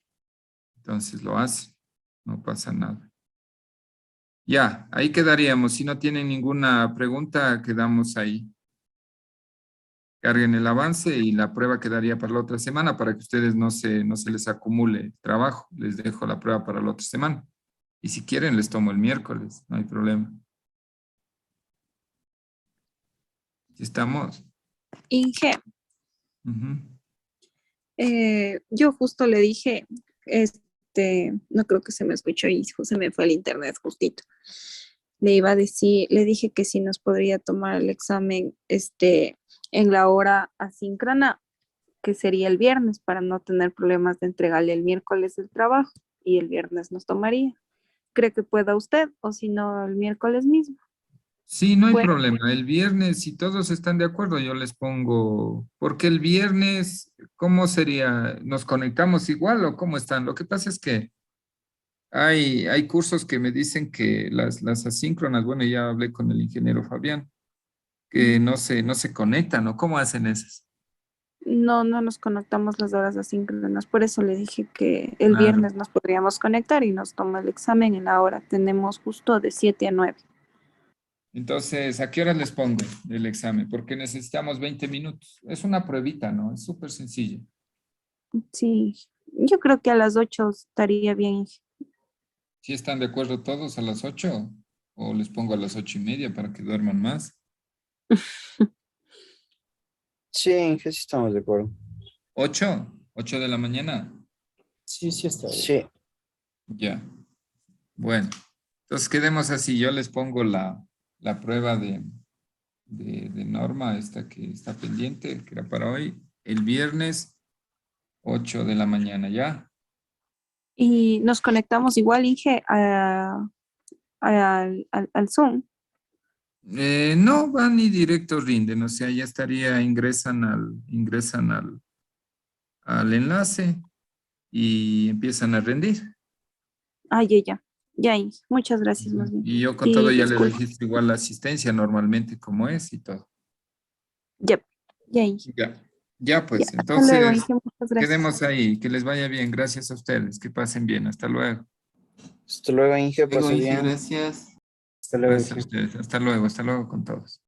entonces lo hace. No pasa nada. Ya, ahí quedaríamos. Si no tienen ninguna pregunta, quedamos ahí. Carguen el avance y la prueba quedaría para la otra semana para que ustedes no se les acumule trabajo. Les dejo la prueba para la otra semana. Y si quieren, les tomo el miércoles, no hay problema. ¿Sí estamos? Inge, Ujú. yo justo le dije, no creo que se me escuchó y se me fue el internet justito. Le iba a decir, le dije que si nos podría tomar el examen en la hora asíncrona, que sería el viernes, para no tener problemas de entregarle el miércoles el trabajo y el viernes nos tomaría. cree que pueda usted, o si no, el miércoles mismo. Sí, no hay Bueno. problema. El viernes, si todos están de acuerdo, yo les pongo, porque el viernes, ¿cómo sería? ¿Nos conectamos igual o cómo están? Lo que pasa es que hay cursos que me dicen que las asíncronas, bueno, ya hablé con el ingeniero Fabián, que no se conectan, ¿no? ¿Cómo hacen esas? No, no nos conectamos las horas asíncronas, por eso le dije que el Claro. viernes nos podríamos conectar y nos toma el examen en la hora. Tenemos justo de 7 a 9. Entonces, ¿a qué horas les pongo el examen? Porque necesitamos 20 minutos. Es una pruebita, ¿no? Es súper sencillo. Sí, yo creo que a las 8 estaría bien. ¿Sí están de acuerdo todos a las 8? ¿O les pongo a las 8:30 para que duerman más? Sí, Inge, sí estamos de acuerdo. ¿8 de la mañana? Sí, sí está bien. Sí. Ya. Bueno, entonces quedemos así. Yo les pongo la prueba de norma, esta que está pendiente, que era para hoy, el viernes, 8 de la mañana, ¿ya? Y nos conectamos igual, Inge, al Zoom. No van y directo rinden, o sea, ya estaría, ingresan al enlace y empiezan a rendir. Ah, ya, Inge. Muchas gracias, más bien. Y yo con todo Y ya le disculpa. registro igual la asistencia normalmente como es y todo. Ya, Inge. Ya pues, Ya, hasta luego, entonces Inge. Muchas gracias. quedemos ahí, que les vaya bien, gracias a ustedes, que pasen bien, hasta luego. Hasta luego, Inge, Luego, pase Inge, bien. gracias. Hasta luego, Gracias a Inge. ustedes, hasta luego con todos.